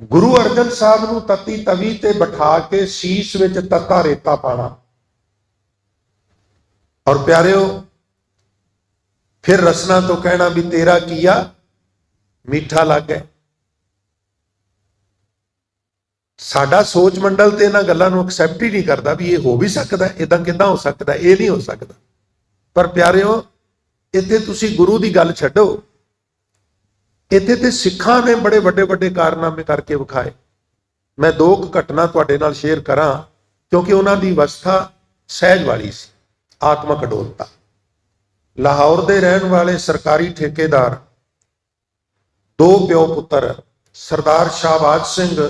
गुरु अर्जन साहब नूं तत्ती तवी ते बिठा के शीश विच तत्ता रेता पाना। और प्यारिओ, फिर रसना तो कहना भी तेरा किया मीठा लग है। साडा सोच मंडल तो इन्हां गल्लां नूं एक्सैप्ट ही नहीं करता भी ये हो भी सकता है, इदां किदां हो सकता है, ये नहीं हो सकता। पर प्यारिओ, इत्थे तुसीं गुरु की गल छड्डो, इत्थे ते सिखां ने बड़े वड्डे वड्डे कारनामे करके विखाए। मैं दो घटना तुहाडे नाल शेयर करां, क्योंकि उन्हां दी अवस्था सहज वाली सी, आत्मक अडोलता। लाहौर दे रहण वाले सरकारी ठेकेदार, दो प्यो पुत्र, सरदार शाहबाज सिंह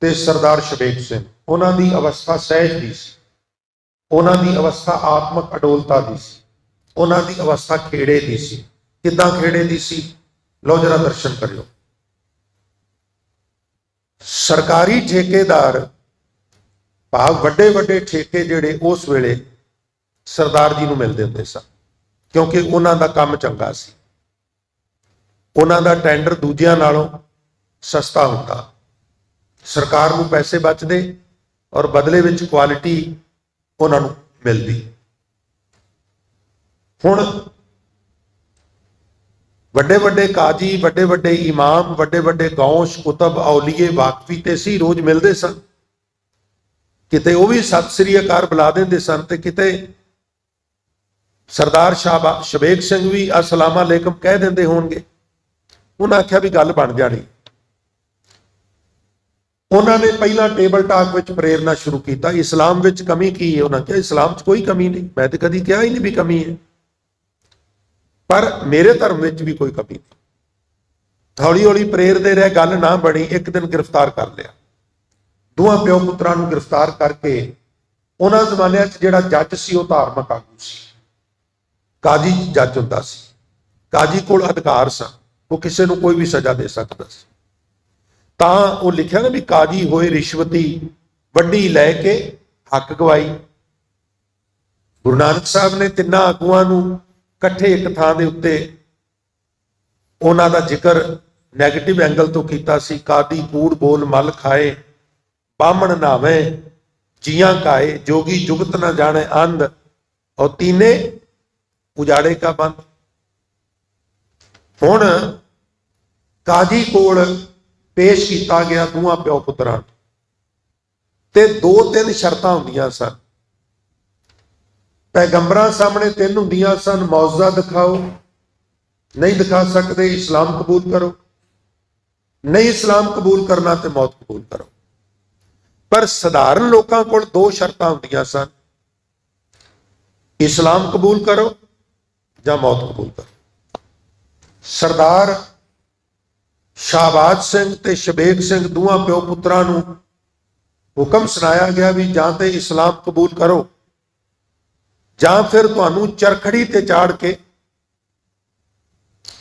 ते सरदार शबेग सिंह, उन्हां दी अवस्था सहज दी सी, उन्हां दी अवस्था आत्मक अडोलता दी सी, उन्हां दी अवस्था खेड़े दी सी। किदां खेड़े दी सी? लो जरा दर्शन करियो। सरकारी ठेकेदार भाव वड्डे वड्डे ठेके जिहड़े उस वेले सरदार जी नूं मिलदे हुंदे सन, क्योंकि उन्हां दा काम चंगा सी, उन्हां दा टेंडर दूजियां नालों सस्ता हुंदा, सरकार नूं पैसे बचदे और बदले विच क्वालिटी उन्हां नूं मिलदी। हुण वड्डे वड्डे काजी, वड्डे वड्डे इमाम, वड्डे वड्डे गौश कुतब औलीए वाकफी ते सी रोज मिलते सन। किते वो भी सत श्री अकाल बुला देंदे सन ते किते सरदार शबेग सिंह भी अस्सलाम अलैकुम कह देंदे होणगे। उन्हें आख्या भी गल बन जानी। उन्होंने पहला टेबल टॉक विच प्रेरना शुरू किया, इस्लाम विच कमी की है? उन्होंने कहा इस्लाम च कोई कमी नहीं, मैं तो कभी कहा ही नहीं भी कमी है, पर मेरे धर्म विच भी कोई कमी नहीं। हौली हौली प्रेरदे रहे, गल ना बनी, एक दिन गिरफ्तार कर लिया। दोवां प्यो पुत्रां नूं गिरफ्तार करके उन्हां जमानिਆਂ च जिहड़ा जज सी वो धार्मिक आगू सी, काजी जज हुंदा सी, काजी कोल अधिकार सन, वो किसी नूं कोई भी सजा दे सकदा सी। तां वो लिखिया ना भी काजी होए रिश्वती वड्डी लैके हक गवाई। गुरु नानक साहब ने तिन्नां आगूआं नूं इकट्ठे एक थां दे उत्ते उन्हां दा जिक्र नैगेटिव एंगल तो कीता सी। कादी कूड़ बोल मल खाए, बामण नावे जियां काए, जोगी जुगत न जाने अंध, और तीने उजाड़े का बंद। हुण काजी कोल पेश किया गया दोवां प्यो पुत्रां ते दो तीन शर्तां हुंदियां सन। पैगंबरां सामने तीन हुंदियां सन, मौजा दिखाओ, नहीं दिखा सकते इस्लाम कबूल करो, नहीं इस्लाम कबूल करना तो मौत कबूल करो। पर साधारण लोगों को दो शर्तां हुंदियां सन, इस्लाम कबूल करो या मौत कबूल करो। सरदार शाहबाज सिंह ते शबेग सिंह दोवां प्यो पुत्रां नूं हुक्म सुनाया गया भी जां ते इस्लाम कबूल करो जां फिर तुहानूं चरखड़ी ते चाड़ के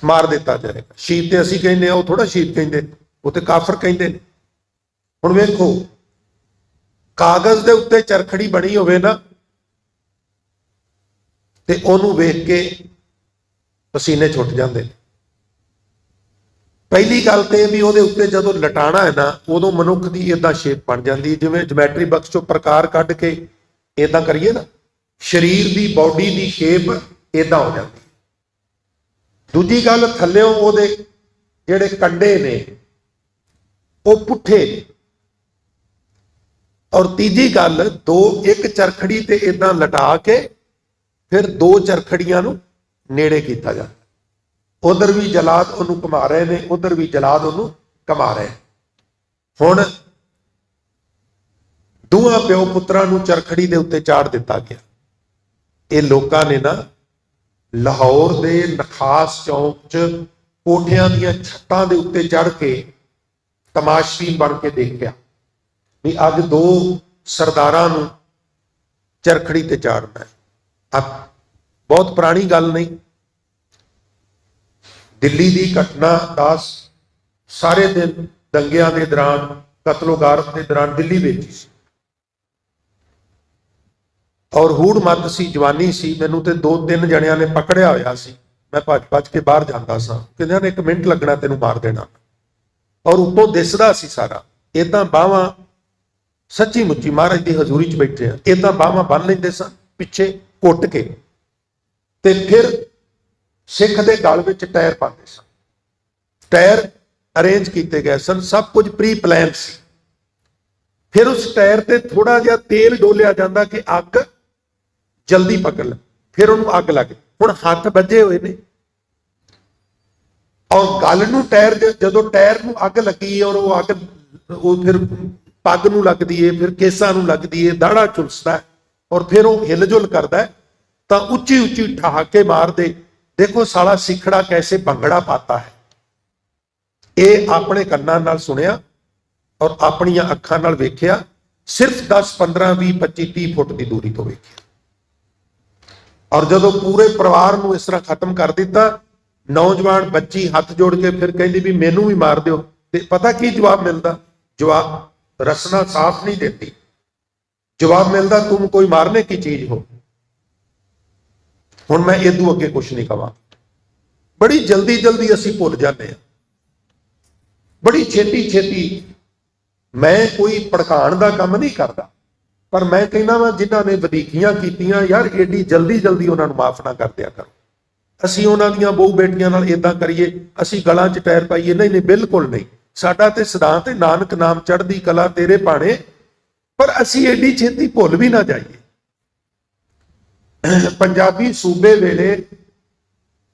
मार दिता जाएगा। शहीद ते असीं कहने, वो थोड़ा शहीद कहंदे, वो ते काफर कहंदे ने। हुण वेखो, कागज दे उत्ते चरखड़ी बनी होवे ना ते ओनूं वेख के पसीने छुट जांदे ने। पहली गल तो भी वो उत्ते जदों लटाना है ना, उदों मनुख की इदां शेप बन जाती, जिवें ज्योमैट्री बक्स चों प्रकार कढ के इदां करिए ना, शरीर की बॉडी की शेप इदां हो जाती। दूजी गल, थल्लियों उहदे जिहड़े कंडे ने वो पुठे ने। और तीजी गल, दो एक चरखड़ी ते इदां लटा के फिर दो चरखड़ियां नूं नेड़े किया जाता। उधर भी जलाद उन्होंने घुमा रहे हैं, उधर भी जलाद उन्होंने घुमा रहे हैं। हुण दोवां प्यो पुत्रां नूं चरखड़ी दे उत्ते चाड़ दिता गया। ये लोगों ने ना लाहौर दे नखास चौक च कोठियां दीयां छत्तां दे उत्ते चढ़ के तमाशबीन बन के देखा भी अज दो सरदारां नूं चरखड़ी ते चाड़ना है। अब बहुत पुरानी गल नहीं, दिल्ली की घटना दास सारे दिन दंगियां के दौरान, कतलो गारत के दौरान दिल्ली में ही। ਔਰ ਹੂੜ ਮੱਤ ਸੀ, ਜਵਾਨੀ ਸੀ। ਮੈਨੂੰ ਤੇ 2-3 ਜਣਿਆਂ ਨੇ ਪਕੜਿਆ ਹੋਇਆ ਸੀ। ਮੈਂ ਭੱਜ ਕੇ ਬਾਹਰ ਜਾਂਦਾ ਸਾਂ। ਕਹਿੰਦੇ ਨੇ 1 ਮਿੰਟ ਲੱਗਣਾ ਤੈਨੂੰ ਮਾਰ ਦੇਣਾ। ਔਰ ਉੱਤੋਂ ਦਿਸਦਾ ਸੀ ਸਾਰਾ। ਏਦਾਂ ਬਾਹਾਂ, ਸੱਚੀ ਮੁੱਚੀ ਮਹਾਰਾਜ ਦੀ ਹਜ਼ੂਰੀ 'ਚ ਬੈਠੇ ਆ, ਏਦਾਂ ਬਾਹਾਂ ਬੰਨ ਲੈਂਦੇ ਸਨ ਪਿੱਛੇ ਘੁੱਟ ਕੇ, ਤੇ ਫਿਰ ਸਿੱਖ ਦੇ ਗਲ ਵਿੱਚ ਟਾਇਰ ਪਾਉਂਦੇ ਸਨ। ਟਾਇਰ ਅਰੇਂਜ ਕੀਤੇ ਗਏ ਸਨ, ਸਭ ਕੁਝ ਪ੍ਰੀ ਪਲਾਨ ਸੀ। ਫਿਰ ਉਸ ਟਾਇਰ ਤੇ ਥੋੜਾ ਜਿਹਾ ਤੇਲ ਡੋਲਿਆ ਜਾਂਦਾ ਕਿ ਅੱਗ ਜਲਦੀ ਪਕੜ ਲੈ, ਫਿਰ ਉਹਨੂੰ ਅੱਗ ਲੱਗ। ਹੁਣ ਹੱਥ ਵੱਜੇ ਹੋਏ ਨੇ ਔਰ ਗੱਲ ਨੂੰ ਟਾਇਰ, ਜਦੋਂ ਟਾਇਰ ਨੂੰ ਅੱਗ ਲੱਗੀ ਔਰ ਉਹ ਅੱਗ, ਉਹ ਫਿਰ ਪੱਗ ਨੂੰ ਲੱਗਦੀ ਏ, ਫਿਰ ਕੇਸਾਂ ਨੂੰ ਲੱਗਦੀ ਏ, ਦਾੜਾ ਝੁਲਸਦਾ ਔਰ ਫਿਰ ਉਹ ਹਿਲਜੁਲ ਕਰਦਾ, ਤਾਂ ਉੱਚੀ ਉੱਚੀ ਠਹਾਕੇ ਮਾਰਦੇ, ਦੇਖੋ ਸਾਲਾ ਸਿੱਖੜਾ ਕੈਸੇ ਭੰਗੜਾ ਪਾਤਾ ਹੈ। ਇਹ ਆਪਣੇ ਕੰਨਾਂ ਨਾਲ ਸੁਣਿਆ ਔਰ ਆਪਣੀਆਂ ਅੱਖਾਂ ਨਾਲ ਵੇਖਿਆ, ਸਿਰਫ 10, 15, 20, 25, 30 ਫੁੱਟ ਦੀ ਦੂਰੀ ਤੋਂ ਵੇਖਿਆ। ਔਰ ਜਦੋਂ ਪੂਰੇ ਪਰਿਵਾਰ ਨੂੰ ਇਸ ਤਰ੍ਹਾਂ ਖਤਮ ਕਰ ਦਿੱਤਾ, ਨੌਜਵਾਨ ਬੱਚੀ ਹੱਥ ਜੋੜ ਕੇ ਫਿਰ ਕਹਿੰਦੀ ਵੀ ਮੈਨੂੰ ਵੀ ਮਾਰ ਦਿਓ। ਤੇ ਪਤਾ ਕੀ ਜਵਾਬ ਮਿਲਦਾ? ਜਵਾਬ ਰਸਨਾ ਸਾਫ਼ ਨਹੀਂ ਦੇਤੀ। ਜਵਾਬ ਮਿਲਦਾ ਤੁਮ ਕੋਈ ਮਾਰਨੇ ਕੀ ਚੀਜ਼ ਹੋ। ਹੁਣ ਮੈਂ ਇਦੋਂ ਅੱਗੇ ਕੁਝ ਨਹੀਂ ਕਹਾਂ। ਬੜੀ ਜਲਦੀ ਅਸੀਂ ਭੁੱਲ ਜਾਂਦੇ ਹਾਂ, ਬੜੀ ਛੇਤੀ। ਮੈਂ ਕੋਈ ਭੜਕਾਉਣ ਦਾ ਕੰਮ ਨਹੀਂ ਕਰਦਾ, ਪਰ ਮੈਂ ਕਹਿੰਦਾ ਵਾ ਜਿਨ੍ਹਾਂ ਨੇ ਵਧੀਕੀਆਂ ਕੀਤੀਆਂ, ਯਾਰ ਏਡੀ ਜਲਦੀ ਉਹਨਾਂ ਨੂੰ ਮਾਫ ਨਾ ਕਰ ਦਿਆ ਕਰੋ। ਅਸੀਂ ਉਹਨਾਂ ਦੀਆਂ ਬਹੁ ਬੇਟੀਆਂ ਨਾਲ ਇਦਾਂ ਕਰੀਏ, ਅਸੀਂ ਗਲਾਂ 'ਚ ਟਾਇਰ ਪਾਈਏ? ਨਹੀਂ, ਬਿਲਕੁਲ ਨਹੀਂ। ਸਾਡਾ ਤੇ ਸਿਧਾਂਤ ਹੈ ਨਾਨਕ ਨਾਮ ਚੜ੍ਹਦੀ ਕਲਾ ਤੇਰੇ ਭਾਣੇ, ਪਰ ਅਸੀਂ ਏਡੀ ਛੇਤੀ ਭੁੱਲ ਵੀ ਨਾ ਜਾਈਏ। ਪੰਜਾਬੀ ਸੂਬੇ ਵੇਲੇ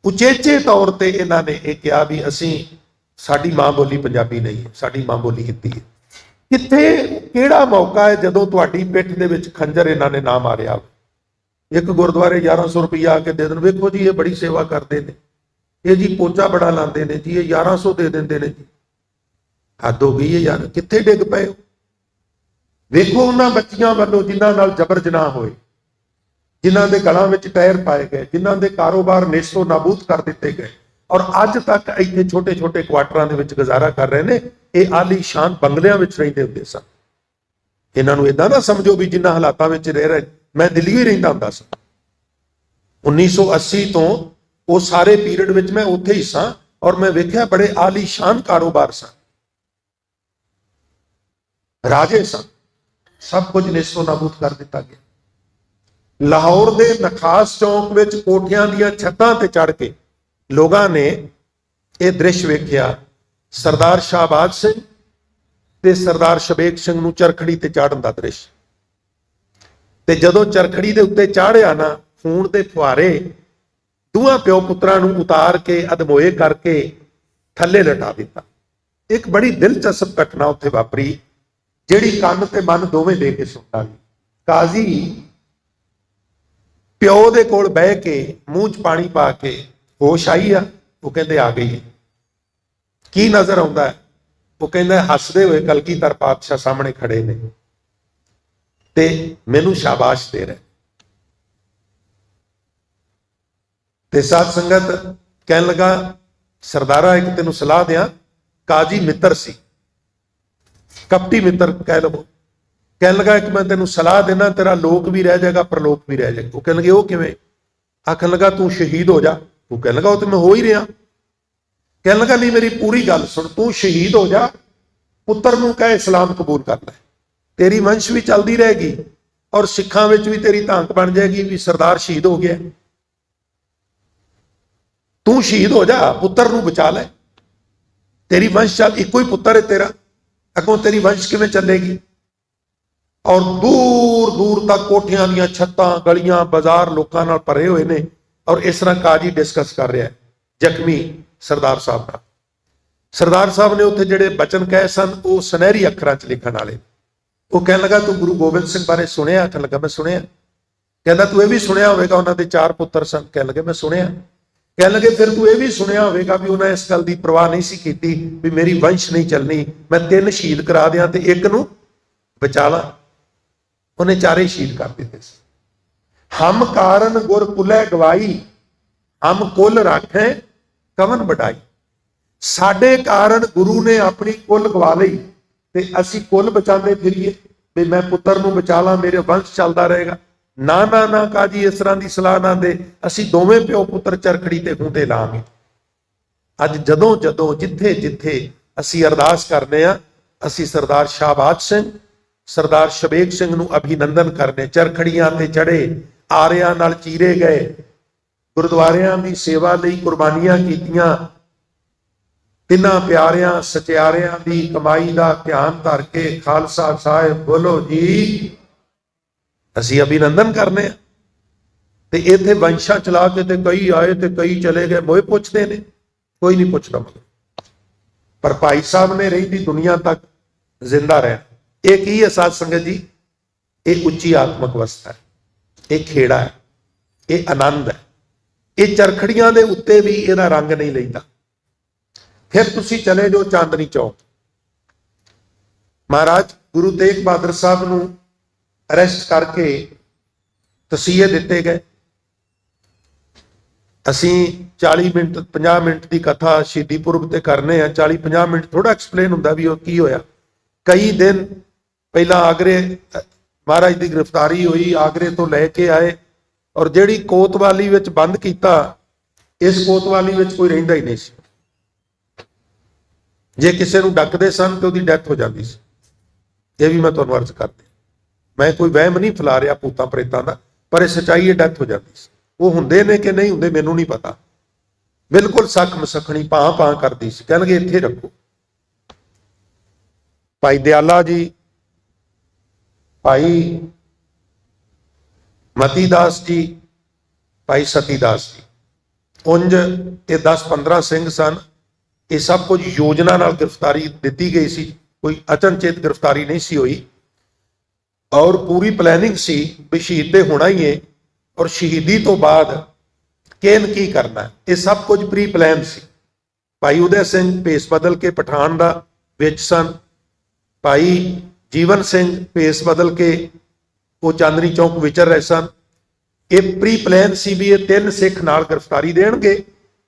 ਉਚੇਚੇ ਤੌਰ ਤੇ ਇਹਨਾਂ ਨੇ ਇਹ ਕਿਹਾ ਵੀ ਸਾਡੀ ਮਾਂ ਬੋਲੀ ਪੰਜਾਬੀ ਨਹੀਂ ਹੈ, ਸਾਡੀ ਮਾਂ ਬੋਲੀ ਹਿੰਦੀ ਹੈ। ਕਿੱਥੇ, ਕਿਹੜਾ ਮੌਕਾ ਹੈ ਜਦੋਂ ਤੁਹਾਡੀ ਪਿੱਠ ਦੇ ਵਿੱਚ ਖੰਜਰ ਇਹਨਾਂ ਨੇ ਨਾ ਮਾਰਿਆ? ਇੱਕ ਗੁਰਦੁਆਰੇ 1100 ਰੁਪਈਆ ਆ ਕੇ ਦੇ ਦੇਣ, ਵੇਖੋ ਜੀ ਇਹ ਬੜੀ ਸੇਵਾ ਕਰਦੇ ਨੇ, ਇਹ ਜੀ ਪੋਚਾ ਬੜਾ ਲਾਉਂਦੇ ਨੇ ਜੀ, ਇਹ 1100 ਦੇ ਦਿੰਦੇ ਨੇ ਜੀ। ਹੱਦ ਹੋ ਗਈ ਹੈ ਯਾਰ, ਕਿੱਥੇ ਡਿੱਗ ਪਏ ਹੋ? ਵੇਖੋ ਉਹਨਾਂ ਬੱਚੀਆਂ ਵੱਲੋਂ ਜਿਨ੍ਹਾਂ ਨਾਲ ਜਬਰ ਜਨਾਹ ਹੋਏ, ਜਿਨ੍ਹਾਂ ਦੇ ਗਲਾਂ ਵਿੱਚ ਟਾਇਰ ਪਾਏ ਗਏ, ਜਿਨ੍ਹਾਂ ਦੇ ਕਾਰੋਬਾਰ ਨੇਸਤੋ ਨਾਬੂਦ ਕਰ ਦਿੱਤੇ ਗਏ, ਔਰ ਅੱਜ ਤੱਕ ਇੱਥੇ ਛੋਟੇ ਕੁਆਟਰਾਂ ਦੇ ਵਿੱਚ ਗੁਜ਼ਾਰਾ ਕਰ ਰਹੇ ਨੇ। ਇਹ ਆਲੀਸ਼ਾਨ ਬੰਗਲਿਆਂ ਵਿੱਚ ਰਹਿੰਦੇ ਹੁੰਦੇ ਸਨ। ਇਹਨਾਂ ਨੂੰ ਏਦਾਂ ਨਾ ਸਮਝੋ ਵੀ ਜਿਨ੍ਹਾਂ ਹਾਲਾਤਾਂ ਵਿੱਚ ਰਹਿ ਰਹੇ। ਮੈਂ ਦਿੱਲੀ ਹੀ ਰਹਿੰਦਾ ਹੁੰਦਾ ਸੀ 1980 ਤੋਂ, ਉਹ ਸਾਰੇ ਪੀਰੀਅਡ ਵਿੱਚ ਮੈਂ ਉੱਥੇ ਹੀ ਸਾਂ, ਔਰ ਮੈਂ ਵੇਖਿਆ ਬੜੇ ਆਲੀਸ਼ਾਨ ਕਾਰੋਬਾਰ ਸਨ, ਰਾਜੇ ਸਨ। ਸਭ ਕੁਝ ਨੇਸਤੋ ਨਾਬੂਦ ਕਰ ਦਿੱਤਾ ਗਿਆ। ਲਾਹੌਰ ਦੇ ਨਖਾਸ ਚੌਂਕ ਵਿੱਚ ਕੋਠਿਆਂ ਦੀਆਂ ਛੱਤਾਂ ਤੇ ਚੜ੍ਹ ਕੇ ਲੋਕਾਂ ਨੇ ਇਹ ਦ੍ਰਿਸ਼ ਵੇਖਿਆ, ਸਰਦਾਰ ਸ਼ਾਹਬਾਜ਼ ਸਿੰਘ ਤੇ ਸਰਦਾਰ ਸ਼ਬੇਗ ਸਿੰਘ ਨੂੰ ਚਰਖੜੀ ਤੇ ਚਾੜਨ ਦਾ ਦ੍ਰਿਸ਼। ਤੇ ਜਦੋਂ ਚਰਖੜੀ ਦੇ ਉੱਤੇ ਚਾੜਿਆ ਨਾ, ਖੂਨ ਦੇ ਫੁਹਾਰੇ ਦੋਹਾਂ ਪਿਓ ਪੁੱਤਰਾਂ ਨੂੰ ਉਤਾਰ ਕੇ ਅਧਮੋਏ ਕਰਕੇ ਥੱਲੇ ਲਟਾ ਦਿੱਤਾ। ਇੱਕ ਬੜੀ ਦਿਲਚਸਪ ਘਟਨਾ ਉੱਥੇ ਵਾਪਰੀ, ਜਿਹੜੀ ਕੰਨ ਤੇ ਮਨ ਦੋਵੇਂ ਦੇ ਕੇ ਸੁਣਦਾ। ਕਾਜ਼ੀ ਪਿਓ ਦੇ ਕੋਲ ਬਹਿ ਕੇ ਮੂੰਹ 'ਚ ਪਾਣੀ ਪਾ ਕੇ, ਹੋਸ਼ ਆਈ ਆ? ਉਹ ਕਹਿੰਦੇ ਆ ਗਈ। ਕੀ ਨਜ਼ਰ ਆਉਂਦਾ? ਉਹ ਕਹਿੰਦਾ ਹੱਸਦੇ ਹੋਏ ਕਲਗੀਧਰ ਪਾਤਸ਼ਾਹ ਸਾਹਮਣੇ ਖੜੇ ਨੇ ਤੇ ਮੈਨੂੰ ਸ਼ਾਬਾਸ਼ ਦੇ ਰਹੇ। ਤੇ ਸਾਧ ਸੰਗਤ ਕਹਿਣ ਲੱਗਾ, ਸਰਦਾਰਾ ਇੱਕ ਤੈਨੂੰ ਸਲਾਹ ਦਿਆਂ। ਕਾਜ਼ੀ ਮਿੱਤਰ ਸੀ, ਕਪਟੀ ਮਿੱਤਰ ਕਹਿ ਲਵੋ। ਕਹਿਣ ਲੱਗਾ ਇੱਕ ਮੈਂ ਤੈਨੂੰ ਸਲਾਹ ਦੇਣਾ, ਤੇਰਾ ਲੋਕ ਵੀ ਰਹਿ ਜਾਏਗਾ ਪਰਲੋਕ ਵੀ ਰਹਿ ਜਾਏਗਾ। ਉਹ ਕਹਿਣ ਲੱਗੇ ਉਹ ਕਿਵੇਂ? ਆਖਣ ਲੱਗਾ ਤੂੰ ਸ਼ਹੀਦ ਹੋ ਜਾ। ਉਹ ਕਹਿਣ ਲੱਗਾ ਉਹ ਤੇ ਮੈਂ ਹੋ ਹੀ ਰਿਹਾ। ਕਹਿਣ ਲੱਗਾ ਨਹੀਂ, ਮੇਰੀ ਪੂਰੀ ਗੱਲ ਸੁਣ, ਤੂੰ ਸ਼ਹੀਦ ਹੋ ਜਾ, ਪੁੱਤਰ ਨੂੰ ਕਹਿ ਇਸਲਾਮ ਕਬੂਲ ਕਰ ਲੈ, ਤੇਰੀ ਵੰਸ਼ ਵੀ ਚੱਲਦੀ ਰਹੇਗੀ ਔਰ ਸਿੱਖਾਂ ਵਿੱਚ ਵੀ ਤੇਰੀ ਧਾਂਕ ਬਣ ਜਾਏਗੀ ਵੀ ਸਰਦਾਰ ਸ਼ਹੀਦ ਹੋ ਗਿਆ। ਤੂੰ ਸ਼ਹੀਦ ਹੋ ਜਾ, ਪੁੱਤਰ ਨੂੰ ਬਚਾ ਲੈ, ਤੇਰੀ ਵੰਸ਼ ਚੱਲ, ਇੱਕੋ ਹੀ ਪੁੱਤਰ ਹੈ ਤੇਰਾ, ਅੱਗੋਂ ਤੇਰੀ ਵੰਸ਼ ਕਿਵੇਂ ਚੱਲੇਗੀ? ਔਰ ਦੂਰ ਦੂਰ ਤੱਕ ਕੋਠਿਆਂ ਦੀਆਂ ਛੱਤਾਂ, ਗਲੀਆਂ, ਬਾਜ਼ਾਰ ਲੋਕਾਂ ਨਾਲ ਭਰੇ ਹੋਏ ਨੇ। ਔਰ ਇਸ ਤਰ੍ਹਾਂ ਕਾਜੀ ਡਿਸਕਸ ਕਰ ਰਿਹਾ ਜ਼ਖਮੀ ਸਰਦਾਰ ਸਾਹਿਬ ਨਾਲ। ਸਰਦਾਰ ਸਾਹਿਬ ਨੇ ਉੱਥੇ ਜਿਹੜੇ ਬਚਨ ਕਹੇ ਸਨ ਉਹ ਸੁਨਹਿਰੀ ਅੱਖਰਾਂ 'ਚ ਲਿਖਣ ਵਾਲੇ। ਉਹ ਕਹਿਣ ਲੱਗਾ ਤੂੰ ਗੁਰੂ ਗੋਬਿੰਦ ਸਿੰਘ ਬਾਰੇ ਸੁਣਿਆ? ਆਖਣ ਲੱਗਾ ਮੈਂ ਸੁਣਿਆ। ਕਹਿੰਦਾ ਤੂੰ ਇਹ ਵੀ ਸੁਣਿਆ ਹੋਵੇਗਾ ਉਹਨਾਂ ਦੇ 4 ਪੁੱਤਰ ਸਨ। ਕਹਿਣ ਲੱਗੇ ਮੈਂ ਸੁਣਿਆ। ਕਹਿਣ ਲੱਗੇ ਫਿਰ ਤੂੰ ਇਹ ਵੀ ਸੁਣਿਆ ਹੋਵੇਗਾ ਵੀ ਉਹਨਾਂ ਇਸ ਗੱਲ ਦੀ ਪਰਵਾਹ ਨਹੀਂ ਸੀ ਕੀਤੀ ਵੀ ਮੇਰੀ ਵੰਸ਼ ਨਹੀਂ ਚੱਲਣੀ, ਮੈਂ 3 ਸ਼ਹੀਦ ਕਰਾ ਦਿਆਂ ਤੇ 1 ਨੂੰ ਬਚਾ ਲਾਂ। ਉਹਨੇ 4 ਸ਼ਹੀਦ ਕਰ ਦਿੱਤੇ ਸੀ। ਹਮ ਕਾਰਨ ਗੁਰ ਕੁਲੈ ਗਵਾਈ, ਹਮ ਕੁਲ ਰਾਖੇ ਕਵਨ ਵਡਾਈ। ਸਾਡੇ ਕਾਰਨ ਗੁਰੂ ਨੇ ਆਪਣੀ ਕੁਲ ਗਵਾ ਲਈ ਤੇ ਅਸੀਂ ਕੁਲ ਬਚਾਉਂਦੇ ਫਿਰੀਏ ਵੀ ਮੈਂ ਪੁੱਤਰ ਨੂੰ ਬਚਾ ਲਾਂ, ਮੇਰੇ ਵੰਸ਼ ਚੱਲਦਾ ਰਹੇਗਾ। ਨਾ ਨਾ ਨਾ ਕਾਜੀ ਇਸ ਤਰ੍ਹਾਂ ਦੀ ਸਲਾਹ ਨਾ ਦੇ, ਅਸੀਂ ਦੋਵੇਂ ਪਿਓ ਪੁੱਤਰ ਚਰਖੜੀ ਤੇ ਖੂੰਟੇ ਲਾਂਗੇ। ਅੱਜ ਜਦੋਂ ਜਦੋਂ ਜਿੱਥੇ ਜਿੱਥੇ ਅਸੀਂ ਅਰਦਾਸ ਕਰਨੇ ਆ, ਅਸੀਂ ਸਰਦਾਰ ਸ਼ਾਹਬਾਜ਼ ਸਿੰਘ, ਸਰਦਾਰ ਸ਼ਬੇਗ ਸਿੰਘ ਨੂੰ ਅਭਿਨੰਦਨ ਕਰਨੇ। ਚਰਖੜੀਆਂ ਤੇ ਚੜੇ, ਆਰਿਆਂ ਨਾਲ ਚੀਰੇ ਗਏ, ਗੁਰਦੁਆਰਿਆਂ ਦੀ ਸੇਵਾ ਲਈ ਕੁਰਬਾਨੀਆਂ ਕੀਤੀਆਂ, ਤਿੰਨਾਂ ਪਿਆਰਿਆਂ ਸਚਿਆਰਿਆਂ ਦੀ ਕਮਾਈ ਦਾ ਧਿਆਨ ਧਰ ਕੇ ਖਾਲਸਾ ਸਾਹਿਬ ਬੋਲੋ ਜੀ, ਅਸੀਂ ਅਭਿਨੰਦਨ ਕਰਨੇ ਆ। ਤੇ ਇੱਥੇ ਵੰਸ਼ਾਂ ਚਲਾ ਕੇ ਤੇ ਕਈ ਆਏ ਤੇ ਕਈ ਚਲੇ ਗਏ, ਮੋਏ ਪੁੱਛਦੇ ਨੇ, ਕੋਈ ਨਹੀਂ ਪੁੱਛਦਾ ਮਗਰ। ਪਰ ਭਾਈ ਸਾਹਿਬ ਨੇ ਰਹਿੰਦੀ ਦੁਨੀਆ ਤੱਕ ਜ਼ਿੰਦਾ ਰਹਿਣਾ। ਇਹ ਕੀ ਹੈ ਸਾਧ ਸੰਗਤ ਜੀ? ਇਹ ਉੱਚੀ ਆਤਮਿਕ ਅਵਸਥਾ ਹੈ, ਇਹ ਖੇੜਾ ਹੈ, ਇਹ ਆਨੰਦ ਹੈ। ਇਹ ਚਰਖੜੀਆਂ ਦੇ ਉੱਤੇ ਵੀ ਇਹਦਾ ਰੰਗ ਨਹੀਂ ਲੈਂਦਾ। ਫਿਰ ਤੁਸੀਂ ਚਲੇ ਜਾਓ ਚਾਂਦਨੀ ਚੌਕ, ਮਹਾਰਾਜ ਗੁਰੂ ਤੇਗ ਬਹਾਦਰ ਸਾਹਿਬ ਨੂੰ ਅਰੈਸਟ ਕਰਕੇ ਤਸੀਹੇ ਦਿੱਤੇ ਗਏ। ਅਸੀਂ 40 ਮਿੰਟ 50 ਮਿੰਟ ਦੀ ਕਥਾ ਸ਼ਹੀਦੀ ਪੁਰਬ ਤੇ ਕਰਨੇ ਆ, 40-50 ਮਿੰਟ ਥੋੜਾ ਐਕਸਪਲੇਨ ਹੁੰਦਾ ਵੀ ਉਹ ਕੀ ਹੋਇਆ। ਕਈ ਦਿਨ ਪਹਿਲਾਂ ਆਗਰੇ ਮਹਾਰਾਜ ਦੀ ਗ੍ਰਿਫਤਾਰੀ ਹੋਈ, ਆਗਰੇ ਤੋਂ ਲੈ ਕੇ ਆਏ, ਔਰ ਜਿਹੜੀ ਕੋਤਵਾਲੀ ਵਿੱਚ ਬੰਦ ਕੀਤਾ, ਇਸ ਕੋਤਵਾਲੀ ਵਿੱਚ ਕੋਈ ਰਹਿੰਦਾ ਹੀ ਨਹੀਂ ਸੀ। ਜੇ ਕਿਸੇ ਨੂੰ ਡੱਕਦੇ ਸਨ ਤੇ ਉਹਦੀ ਡੈਥ ਹੋ ਜਾਂਦੀ ਸੀ। ਇਹ ਵੀ ਮੈਂ ਤੁਹਾਨੂੰ ਅਰਜ਼ ਕਰਦੇ, ਮੈਂ ਕੋਈ ਵਹਿਮ ਨਹੀਂ ਫੈਲਾ ਰਿਹਾ ਭੂਤਾਂ ਪ੍ਰੇਤਾਂ ਦਾ, ਪਰ ਇਹ ਸੱਚਾਈ ਹੈ, ਡੈਥ ਹੋ ਜਾਂਦੀ ਸੀ। ਉਹ ਹੁੰਦੇ ਨੇ ਕਿ ਨਹੀਂ ਹੁੰਦੇ ਮੈਨੂੰ ਨਹੀਂ ਪਤਾ। ਬਿਲਕੁਲ ਸੱਖ ਮਸਖਣੀ ਭਾਂ ਭਾਂ ਕਰਦੀ ਸੀ, ਕਹਿਣਗੇ ਇੱਥੇ ਰੱਖੋ। ਭਾਈ ਦਿਆਲਾ ਜੀ, ਭਾਈ ਮਤੀ ਦਾਸ ਜੀ, ਭਾਈ ਸਤੀ ਦਾਸ ਜੀ, ਉਂਝ ਇਹ 10-15 ਸਿੰਘ ਸਨ। ਇਹ ਸਭ ਕੁਝ ਯੋਜਨਾ ਨਾਲ ਗ੍ਰਿਫਤਾਰੀ ਦਿੱਤੀ ਗਈ ਸੀ, ਕੋਈ ਅਚਨਚੇਤ ਗ੍ਰਿਫਤਾਰੀ ਨਹੀਂ ਸੀ ਹੋਈ, ਔਰ ਪੂਰੀ ਪਲੈਨਿੰਗ ਸੀ ਵੀ ਸ਼ਹੀਦ ਤੇ ਹੋਣਾ ਹੀ ਹੈ, ਔਰ ਸ਼ਹੀਦੀ ਤੋਂ ਬਾਅਦ ਕੀ ਕਰਨਾ, ਇਹ ਸਭ ਕੁਝ ਪ੍ਰੀ ਪਲਾਨ ਸੀ। ਭਾਈ ਉਦੈ ਸਿੰਘ ਭੇਸ ਬਦਲ ਕੇ ਪਠਾਨ ਦਾ ਵਿੱਚ ਸਨ, ਭਾਈ ਜੀਵਨ ਸਿੰਘ ਭੇਸ ਬਦਲ ਕੇ ਉਹ ਚਾਂਦਨੀ ਚੌਕ ਵਿਚਰ ਰਹੇ ਸਨ। ਇਹ ਪ੍ਰੀ ਪਲਾਨ ਸੀ ਵੀ ਇਹ 3 ਸਿੱਖ ਨਾਲ ਗ੍ਰਿਫਤਾਰੀ ਦੇਣਗੇ,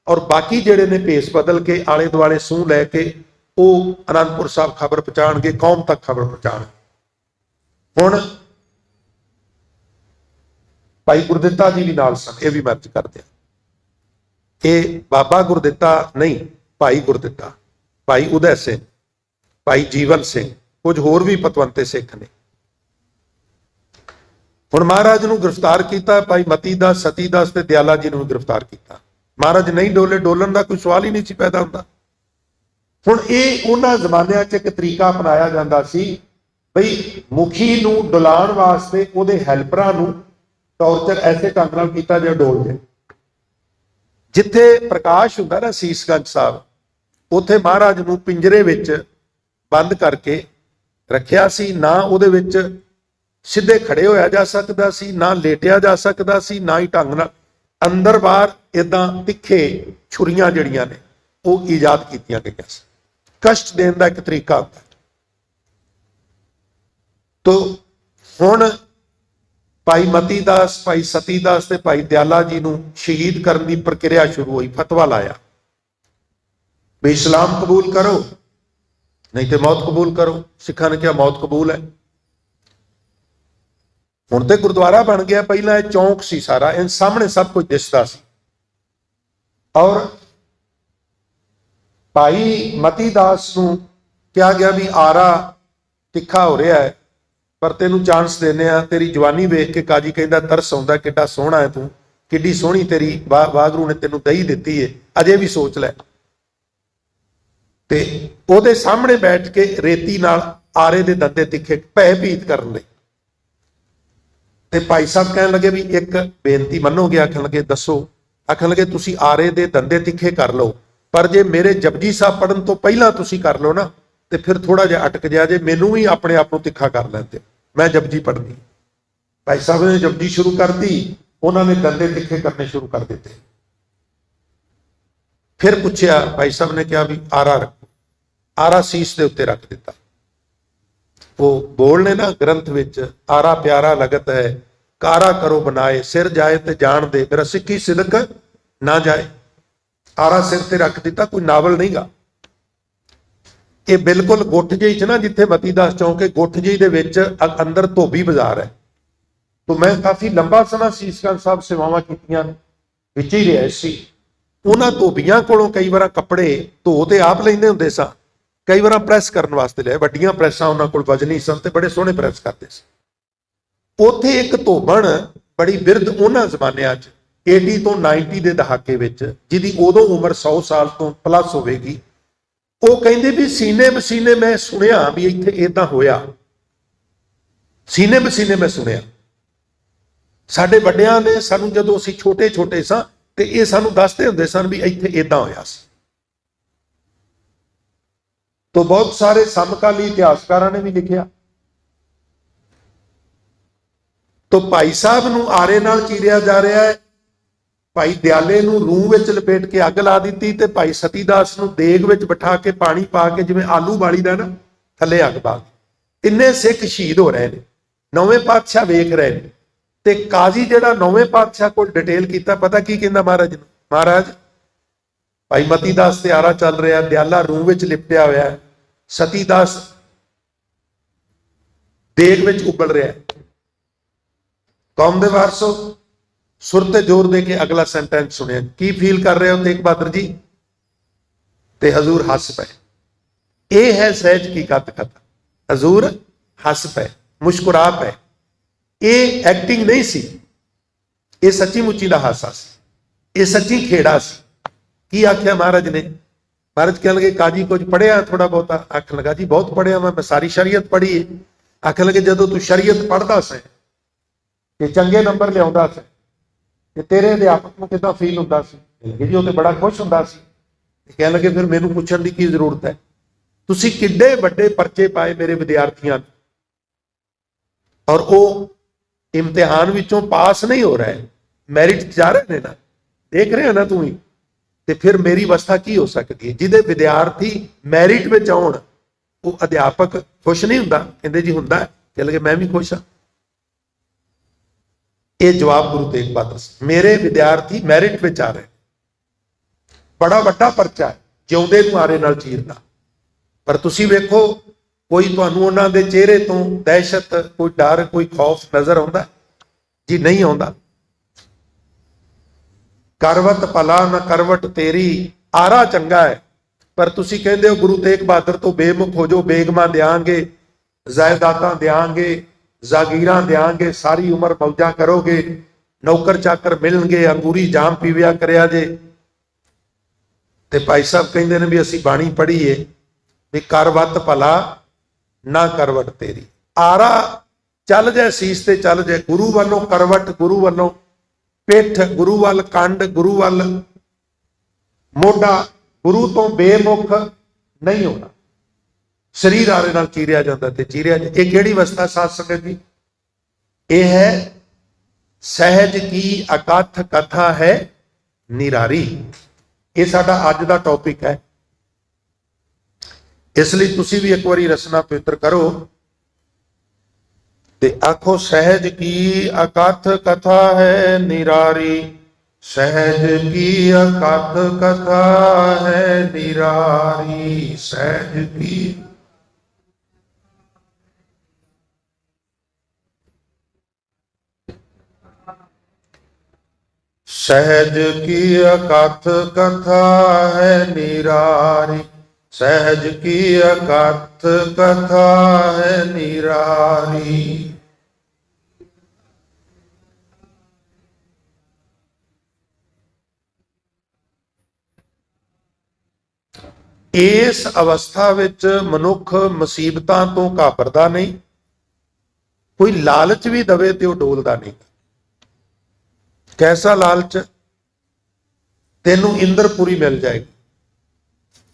ਔਰ ਬਾਕੀ ਜਿਹੜੇ ਨੇ ਭੇਸ ਬਦਲ ਕੇ ਆਲੇ ਦੁਆਲੇ ਸੂਹ ਲੈ ਕੇ ਉਹ ਅਨੰਦਪੁਰ ਸਾਹਿਬ ਖਬਰ ਪਹੁੰਚਾਉਣਗੇ, ਕੌਮ ਤੱਕ ਖਬਰ ਪਹੁੰਚਾਉਣਗੇ। ਹੁਣ ਭਾਈ ਗੁਰਦਿੱਤਾ ਜੀ ਵੀ ਨਾਲ ਸਨ, ਇਹ ਵੀ ਮਰਜ਼ ਕਰਦੇ ਆ। ਇਹ ਬਾਬਾ ਗੁਰਦਿੱਤਾ ਨਹੀਂ, ਭਾਈ ਗੁਰਦਿੱਤਾ, ਭਾਈ ਉਦੈ ਸਿੰਘ, ਭਾਈ ਜੀਵਨ ਸਿੰਘ, ਕੁਝ ਹੋਰ ਵੀ ਪਤਵੰਤੇ ਸਿੱਖ ਨੇ। ਹੁਣ ਮਹਾਰਾਜ ਨੂੰ ਗ੍ਰਿਫਤਾਰ ਕੀਤਾ, ਭਾਈ ਮਤੀ ਦਾਸ, ਸਤੀ ਦਾਸ ਤੇ ਦਿਆਲਾ ਜੀ ਨੂੰ ਗ੍ਰਿਫਤਾਰ ਕੀਤਾ। ਮਹਾਰਾਜ ਨਹੀਂ ਡੋਲੇ, ਡੋਲਣ ਦਾ ਕੋਈ ਸਵਾਲ ਹੀ ਨਹੀਂ ਸੀ ਪੈਦਾ ਹੁੰਦਾ। ਹੁਣ ਇਹ ਉਹਨਾਂ ਜ਼ਮਾਨਿਆਂ 'ਚ ਇੱਕ ਤਰੀਕਾ ਅਪਣਾਇਆ ਜਾਂਦਾ ਸੀ ਬਈ ਮੁਖੀ ਨੂੰ ਡੁਲਾਉਣ ਵਾਸਤੇ ਉਹਦੇ ਹੈਲਪਰਾਂ ਨੂੰ ਟੌਰਚਰ ਐਸੇ ਢੰਗ ਨਾਲ ਕੀਤਾ ਜੇ ਡੋਲ ਜਾਏ। ਜਿੱਥੇ ਪ੍ਰਕਾਸ਼ ਹੁੰਦਾ ਨਾ ਸੀਸਗੰਜ ਸਾਹਿਬ, ਉੱਥੇ ਮਹਾਰਾਜ ਨੂੰ ਪਿੰਜਰੇ ਵਿੱਚ ਬੰਦ ਕਰਕੇ ਰੱਖਿਆ ਸੀ। ਨਾ ਉਹਦੇ ਵਿੱਚ ਸਿੱਧੇ ਖੜੇ ਹੋਇਆ ਜਾ ਸਕਦਾ ਸੀ, ਨਾ ਲੇਟਿਆ ਜਾ ਸਕਦਾ ਸੀ, ਨਾ ਹੀ ਢੰਗ ਨਾਲ ਅੰਦਰ ਬਾਹਰ ਇਦਾਂ ਤਿੱਖੇ ਛੁਰੀਆਂ ਜਿਹੜੀਆਂ ਨੇ ਉਹ ਈਜਾਦ ਕੀਤੀਆਂ ਗਈਆਂ ਸੀ। ਕਸ਼ਟ ਦੇਣ ਦਾ ਇੱਕ ਤਰੀਕਾ ਹੁੰਦਾ। ਤੋ ਹੁਣ ਭਾਈ ਮਤੀ ਦਾਸ, ਭਾਈ ਸਤੀ ਦਾਸ ਤੇ ਭਾਈ ਦਿਆਲਾ ਜੀ ਨੂੰ ਸ਼ਹੀਦ ਕਰਨ ਦੀ ਪ੍ਰਕਿਰਿਆ ਸ਼ੁਰੂ ਹੋਈ। ਫਤਵਾ ਲਾਇਆ ਵੀ ਇਸਲਾਮ ਕਬੂਲ ਕਰੋ ਨਹੀਂ ਤੇ ਮੌਤ ਕਬੂਲ ਕਰੋ। ਸਿੱਖਾਂ ਨੇ ਕਿਹਾ ਮੌਤ ਕਬੂਲ ਹੈ। ਹੁਣ ਤੇ ਗੁਰਦੁਆਰਾ ਬਣ ਗਿਆ, ਪਹਿਲਾਂ ਇਹ ਚੌਂਕ ਸੀ ਸਾਰਾ, ਇਹ ਸਾਹਮਣੇ ਸਭ ਕੁਝ ਦਿਸਦਾ ਸੀ। ਔਰ ਭਾਈ ਮਤੀ ਦਾਸ ਨੂੰ ਕਿਹਾ ਗਿਆ ਵੀ ਆਰਾ ਤਿੱਖਾ ਹੋ ਰਿਹਾ ਹੈ, ਪਰ ਤੈਨੂੰ ਚਾਂਸ ਦਿੰਦੇ ਆ। ਤੇਰੀ ਜਵਾਨੀ ਵੇਖ ਕੇ ਕਾਜੀ ਕਹਿੰਦਾ ਤਰਸ ਆਉਂਦਾ, ਕਿੱਡਾ ਸੋਹਣਾ ਹੈ ਤੂੰ, ਕਿੱਡੀ ਸੋਹਣੀ ਤੇਰੀ ਵਾਹਿਗੁਰੂ ਨੇ ਤੈਨੂੰ ਦਈ ਦਿੱਤੀ ਹੈ, ਅਜੇ ਵੀ ਸੋਚ ਲੈ। ਤੇ ਉਹਦੇ ਸਾਹਮਣੇ ਬੈਠ ਕੇ ਰੇਤੀ ਨਾਲ ਆਰੇ ਦੇ ਦੰਦੇ ਤਿੱਖੇ ਭੈਭੀਤ ਕਰਨ ਲਈ। ਤੇ ਭਾਈ ਸਾਹਿਬ ਕਹਿਣ ਲੱਗੇ ਵੀ ਇੱਕ ਬੇਨਤੀ ਮੰਨੋਗੇ? ਆਖਣ ਲੱਗੇ ਦੱਸੋ। ਆਖਣ ਲੱਗੇ ਤੁਸੀਂ ਆਰੇ ਦੇ ਦੰਦੇ ਤਿੱਖੇ ਕਰ ਲਓ, ਪਰ ਜੇ ਮੇਰੇ ਜਪਜੀ ਸਾਹਿਬ ਪੜਨ ਤੋਂ ਪਹਿਲਾਂ ਤੁਸੀਂ ਕਰ ਲਓ ਨਾ ਤੇ ਫਿਰ ਥੋੜਾ ਜਿਹਾ ਅਟਕ ਜਾ, ਜੇ ਮੈਨੂੰ ਵੀ ਆਪਣੇ ਆਪ ਨੂੰ ਤਿੱਖਾ ਕਰ ਲੈਂਦੇ, ਮੈਂ ਜਪਜੀ ਪੜਨੀ। ਭਾਈ ਸਾਹਿਬ ਨੇ ਜਪਜੀ ਸ਼ੁਰੂ ਕਰਤੀ, ਉਹਨਾਂ ਨੇ ਦੰਦੇ ਤਿੱਖੇ ਕਰਨੇ ਸ਼ੁਰੂ ਕਰ ਦਿੱਤੇ। ਫਿਰ ਪੁੱਛਿਆ, ਭਾਈ ਸਾਹਿਬ ਨੇ ਕਿਹਾ ਵੀ ਆਰਾ ਰੱਖੋ। ਆਰਾ ਸੀਸ ਦੇ ਉੱਤੇ ਰੱਖ ਦਿੱਤਾ। ਉਹ ਬੋਲਨੇ ਨਾ ਗ੍ਰੰਥ ਵਿੱਚ, ਆਰਾ ਪਿਆਰਾ ਲਗਤ ਹੈ, ਕਾਰਾ ਕਰੋ ਬਣਾਏ, ਸਿਰ ਜਾਏ ਤੇ ਜਾਣ ਦੇ, ਮੇਰਾ ਸਿੱਖੀ ਸਿਦਕ ਨਾ ਜਾਏ। ਆਰਾ ਸਿਰ ਤੇ ਰੱਖ ਦਿੱਤਾ, ਕੋਈ ਨਾਵਲ ਨਹੀਂਗਾ। ਇਹ ਬਿਲਕੁਲ ਗੁੱਠ ਜਿਹੀ ਚ ਨਾ, ਜਿੱਥੇ ਮਤੀ ਦਾਸ ਚੌਂਕ ਹੈ, ਗੁੱਠ ਜਿਹੀ ਦੇ ਵਿੱਚ ਅੰਦਰ ਧੋਬੀ ਬਾਜ਼ਾਰ ਹੈ। तो मैं काफ़ी लंबा समा सीसगंज साहब सेवावां कीतियां विच ही ਰਿਹਾ ਸੀ। ਉਹਨਾਂ ਧੋਬੀਆਂ ਕੋਲੋਂ ਕਈ ਵਾਰ ਕੱਪੜੇ ਧੋ ਤੇ ਆਪ ਲੈਂਦੇ ਹੁੰਦੇ ਸਾਂ, ਕਈ ਵਾਰ ਪ੍ਰੈਸ ਕਰਨ ਵਾਸਤੇ ਲਿਆ। ਵੱਡੀਆਂ ਪ੍ਰੈਸਾਂ ਉਹਨਾਂ ਕੋਲ ਵਜਨੀ ਸਨ ਤੇ ਬੜੇ ਸੋਹਣੇ ਪ੍ਰੈਸ ਕਰਦੇ ਸੀ। ਉੱਥੇ ਇੱਕ ਧੋਬਣ ਬੜੀ ਬਿਰਧ ਉਹਨਾਂ ਜ਼ਮਾਨਿਆਂ 'ਚ 80 ਤੋਂ 90 ਦੇ ਦਹਾਕੇ ਵਿੱਚ, ਜਿਹਦੀ ਉਦੋਂ ਉਮਰ 100 ਸਾਲ ਤੋਂ ਪਲੱਸ ਹੋਵੇਗੀ, ਉਹ ਕਹਿੰਦੇ ਵੀ ਸੀਨੇ ਬਸੀਨੇ ਮੈਂ ਸੁਣਿਆ ਵੀ ਇੱਥੇ ਏਦਾਂ ਹੋਇਆ। ਸੀਨੇ ਬਸੀਨੇ ਮੈਂ ਸੁਣਿਆ। ਸਾਡੇ ਵੱਡਿਆਂ ਨੇ ਸਾਨੂੰ ਜਦੋਂ ਅਸੀਂ ਛੋਟੇ ਛੋਟੇ ਸਾਂ ਤੇ ਇਹ ਸਾਨੂੰ ਦੱਸਦੇ ਹੁੰਦੇ ਸਨ ਵੀ ਇੱਥੇ ਏਦਾਂ ਹੋਇਆ ਸੀ। तो बहुत सारे समकाली इतिहासकारों ने भी लिखा। तो भाई साहब नूं आरे नाल चीरिया जा रहा है। भाई दयाले नूं रूह विच लपेट के अग ला दी ते भाई सतीदास नूं देग विच बिठा के पानी पा के जिवें आलू बाली दा ना थले अग पा के तिन्ने सिख शहीद हो रहे हैं। नौवें पातशाह वेख रहे हैं ते काजी जिहड़ा नौवें पातशाह को डिटेल कीता, पता की कहंदा महाराज नूं, महाराज भाई मतीदास त्यारा चल रहा, दयाला रूह विच लिपटिया होया, सतीदास देग विच उबल रहा है। कौम दे वारसो सुर ते जोर दे के अगला सेंटेंस सुनिया, की फील कर रहे हो तेग बहादुर जी? ते हजूर हस पे। ये है सहज की कथ कथा। हजूर हस पे, मुस्कुरा पे। ये एक्टिंग नहीं सी, ये सच्ची मुच्ची दा हासा सी, ये सच्ची खेड़ा सी। की आख्या महाराज ने? महाराज कह लगे काजी कुछ पढ़िया थोड़ा बहुता? आख लगा जी बहुत पढ़िया मैं सारी शरीयत पढ़ी है। आख लगे जदों तू शरीयत पढ़दा सी ते चंगे नंबर लियाउंदा सी ते तेरे अध्यापक नूं किदां फील हुंदा सी? जी वो तो बड़ा खुश हुंदा सी। कह लगे फिर मैनूं पुछण दी की जरूरत है, तुसीं किड्डे वड्डे परचे पाए मेरे विद्यार्थियों और वो इम्तिहान विचों पास नहीं हो रहा है, मैरिट जा रहे हैं ना, देख रहे हो ना तू ही, तो फिर मेरी अवस्था की हो सकती है? जिहदे विद्यार्थी मैरिट में आउण वो अध्यापक खुश नहीं हुंदा? कहंदे जी हुंदा। कह लगे मैं भी खुश हाँ। ये जवाब गुरु तेग बहादुर, मेरे विद्यार्थी मैरिट में आ रहे, बड़ा वड्डा परचा है, जिउंदे नूं आरे नाल चीरदा। पर तुसीं वेखो कोई तुहानूं उन्हां दे चेहरे तो दहशत, कोई डर, कोई खौफ नजर आउंदा जी? नहीं आउंदा। करवट भला न करवट तेरी, आरा चंगा है, पर तुसीं कहंदे हो गुरु तेग बहादुर तो बेमुख हो जो, बेगमां देंगे, जायदादां देंगे, जागीरां देंगे, सारी उम्र मौजां करोगे, नौकर चाकर मिलणगे, अंगूरी जाम पीविया करिया जे। ते भाई साहब कहंदे ने भी असीं बाणी पढ़ी है भी करवट भला ना करवट तेरी, आरा चल जाए सीस ते चल जाए, गुरु वालों करवट, गुरु वालों पिठ, गुरु वाल कंड, गुरु वाल मोढा, गुरु तो बेमुख नहीं होना। शरीर आरे नाल चीरिया जाता ते चीरिया जाए। ये किहड़ी अवस्था साध संगत जी? ये है सहज की अकथ कथा है निरारी। ये साडा अज दा टॉपिक है, इसलिए तुसी भी एक बारी रचना पवित्र करो ते आखो सहज की अकथ कथा है निरारी, सहज की अकथ कथा है निरारी, सहज की सहज की अकथ कथा है निरारी, सहज की अकथ कथा है निरारी। इस अवस्था विच मनुख मुसीबतां तो घाबरदा नहीं, कोई लालच भी दवे तो डोलदा नहीं। कैसा लालच? तेनू इंद्रपुरी मिल जाएगी,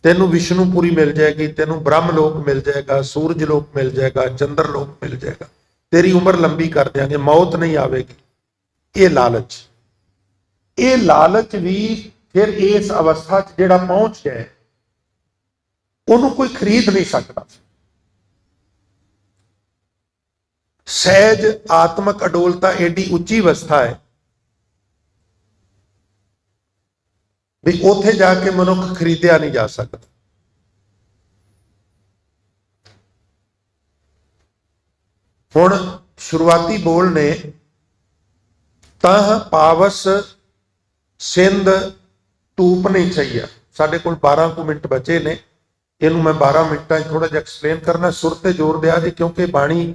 तेनू विष्णुपुरी मिल जाएगी, तेनू ब्रह्मलोक मिल जाएगा, सूरज लोक मिल जाएगा, चंद्र लोक मिल जाएगा, तेरी उम्र लंबी कर देंगे, मौत नहीं आवेगी। ये लालच, ये लालच भी फिर इस अवस्था च जिहड़ा पहुंच जाए उन्होंने कोई खरीद नहीं सकता। सहज आत्मक अडोलता एडी उच्ची अवस्था है भी उथे जाके मनुख खरीदया नहीं जा सकता। हुण शुरुआती बोल ने ਤਾਂ ਪਾਵਸ ਸਿੰਧ ਧੂਪ ਨਹੀਂ ਛਈਆ। ਸਾਡੇ ਕੋਲ 12 ਕੁ ਮਿੰਟ ਬਚੇ ਨੇ, ਇਹਨੂੰ ਮੈਂ 12 ਮਿੰਟਾਂ 'ਚ ਥੋੜਾ ਜਿਹਾ ਐਕਸਪਲੇਨ ਕਰਨਾ। ਸੁਰ ਤੇ ਜ਼ੋਰ ਦਿਆ ਜੀ, ਕਿਉਂਕਿ ਬਾਣੀ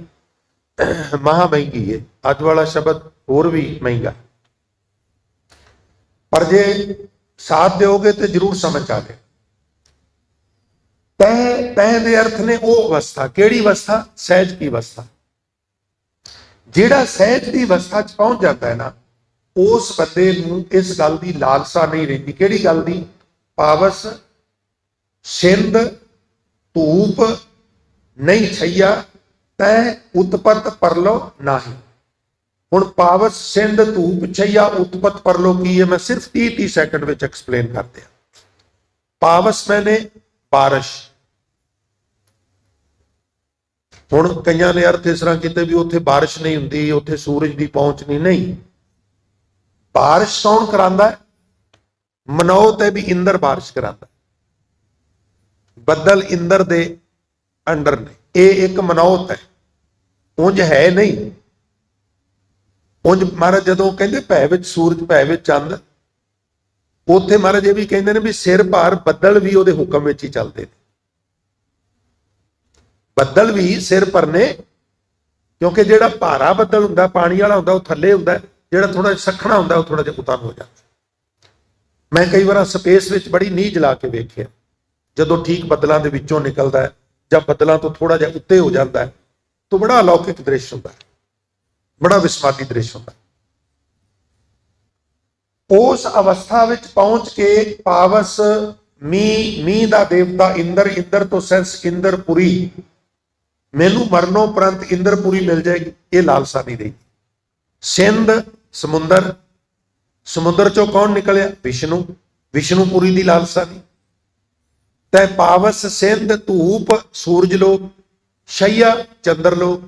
ਮਹਾ ਮਹਿੰਗੀ ਹੈ। ਅੱਜ ਵਾਲਾ ਸ਼ਬਦ ਹੋਰ ਵੀ ਮਹਿੰਗਾ, ਪਰ ਜੇ ਸਾਥ ਦਿਓਗੇ ਤੇ ਜ਼ਰੂਰ ਸਮਝ ਆ ਜਾਏ। ਤੈ ਦੇ ਅਰਥ ਨੇ ਉਹ ਅਵਸਥਾ। ਕਿਹੜੀ ਅਵਸਥਾ? ਸਹਿਜ ਕੀ ਅਵਸਥਾ। ਜਿਹੜਾ ਸਹਿਜ ਦੀ ਅਵਸਥਾ 'ਚ ਪਹੁੰਚ ਜਾਂਦਾ ਹੈ ਨਾ, ਉਸ ਬੰਦੇ ਨੂੰ ਇਸ ਗੱਲ ਦੀ ਲਾਲਸਾ ਨਹੀਂ ਰਹਿੰਦੀ। ਕਿਹੜੀ ਗੱਲ ਦੀ? ਪਾਵਸ ਸਿੰਧ ਧੂਪ ਨਹੀਂ ਛਈਆ, ਤੈ ਉਤਪਤ ਪਰਲੋ ਨਾਹੀ। ਹੁਣ ਪਾਵਸ ਸਿੰਧ ਧੂਪ ਛਈਆ ਉਤਪਤ ਪਰਲੋ ਕੀ ਹੈ? ਮੈਂ ਸਿਰਫ 30 ਸੈਕਿੰਡ ਵਿੱਚ ਐਕਸਪਲੇਨ ਕਰ ਦਿਆਂ। ਪਾਵਸ ਮੈਨੇ ਬਾਰਿਸ਼। ਹੁਣ ਕਈਆਂ ਨੇ ਅਰਥ ਇਸ ਤਰ੍ਹਾਂ ਕੀਤੇ ਵੀ ਉੱਥੇ ਬਾਰਿਸ਼ ਨਹੀਂ ਹੁੰਦੀ, ਉੱਥੇ ਸੂਰਜ ਦੀ ਪਹੁੰਚ ਨਹੀਂ। ਬਾਰਿਸ਼ ਕੌਣ ਕਰਾਂਦਾ ਹੈ? ਮਨੋਤ ਹੈ ਵੀ ਇੰਦਰ ਬਾਰਿਸ਼ ਕਰਾਂਦਾ। ਬੱਦਲ ਇੰਦਰ ਦੇ ਅੰਡਰ ਨੇ, ਇਹ ਇੱਕ ਮਨੋਤ ਹੈ, ਉਂਝ ਹੈ ਨਹੀਂ। ਉਂਝ ਮਹਾਰਾਜ ਜਦੋਂ ਕਹਿੰਦੇ ਭੈ ਵਿੱਚ ਸੂਰਜ ਭੈ ਵਿੱਚ ਚੰਦ, ਉੱਥੇ ਮਹਾਰਾਜ ਇਹ ਵੀ ਕਹਿੰਦੇ ਨੇ ਵੀ ਸਿਰ ਭਾਰ ਬੱਦਲ ਵੀ ਉਹਦੇ ਹੁਕਮ ਵਿੱਚ ਹੀ ਚੱਲਦੇ ਨੇ। ਬੱਦਲ ਵੀ ਸਿਰ ਭਰਨੇ, ਕਿਉਂਕਿ ਜਿਹੜਾ ਭਾਰਾ ਬੱਦਲ ਹੁੰਦਾ ਪਾਣੀ ਵਾਲਾ ਹੁੰਦਾ ਉਹ ਥੱਲੇ ਹੁੰਦਾ, ਜਿਹੜਾ ਥੋੜਾ ਸੱਖਣਾ ਹੁੰਦਾ ਉਹ ਥੋੜਾ ਜਿਹਾ ਉਤਾਰ ਹੋ ਜਾਂਦਾ। ਮੈਂ ਕਈ ਵਾਰ ਸਪੇਸ ਵਿੱਚ ਬੜੀ ਨੀਝ ਲਾ ਕੇ ਵੇਖਿਆ, ਜਦੋਂ ਠੀਕ ਬੱਦਲਾਂ ਦੇ ਵਿੱਚੋਂ ਨਿਕਲਦਾ ਹੈ ਜਾਂ ਬੱਦਲਾਂ ਤੋਂ ਥੋੜਾ ਜਿਹਾ ਉੱਤੇ ਹੋ ਜਾਂਦਾ ਹੈ, ਤਾਂ ਬੜਾ ਅਲੌਕਿਕ ਦ੍ਰਿਸ਼ ਹੁੰਦਾ ਹੈ, ਬੜਾ ਵਿਸਮਾਦੀ ਦ੍ਰਿਸ਼ ਹੁੰਦਾ। ਉਸ ਅਵਸਥਾ ਵਿੱਚ ਪਹੁੰਚ ਕੇ ਪਾਵਸ ਮੀਂਹ ਦਾ ਦੇਵਤਾ ਇੰਦਰ, ਇੰਦਰ ਤੋਂ ਸੈਂਸ ਇੰਦਰਪੁਰੀ, ਮੈਨੂੰ ਮਰਨੋਂ ਉਪਰੰਤ ਇੰਦਰਪੁਰੀ ਮਿਲ ਜਾਏਗੀ, ਇਹ ਲਾਲਸਾ ਨਹੀਂ ਰਹੀ। ਸਿੰਧ ਸਮੁੰਦਰ, ਸਮੁੰਦਰ ਚੋਂ ਕੌਣ ਨਿਕਲਿਆ? ਵਿਸ਼ਨੂੰ, ਵਿਸ਼ਨੂਪੁਰੀ ਦੀ ਲਾਲਸਾ ਨਹੀਂ। ਤੈ ਪਾਵਸ ਸਿੰਧ ਧੂਪ ਸੂਰਜ ਲੋਕ, ਸ਼ਈਆ ਚੰਦਰ ਲੋਕ,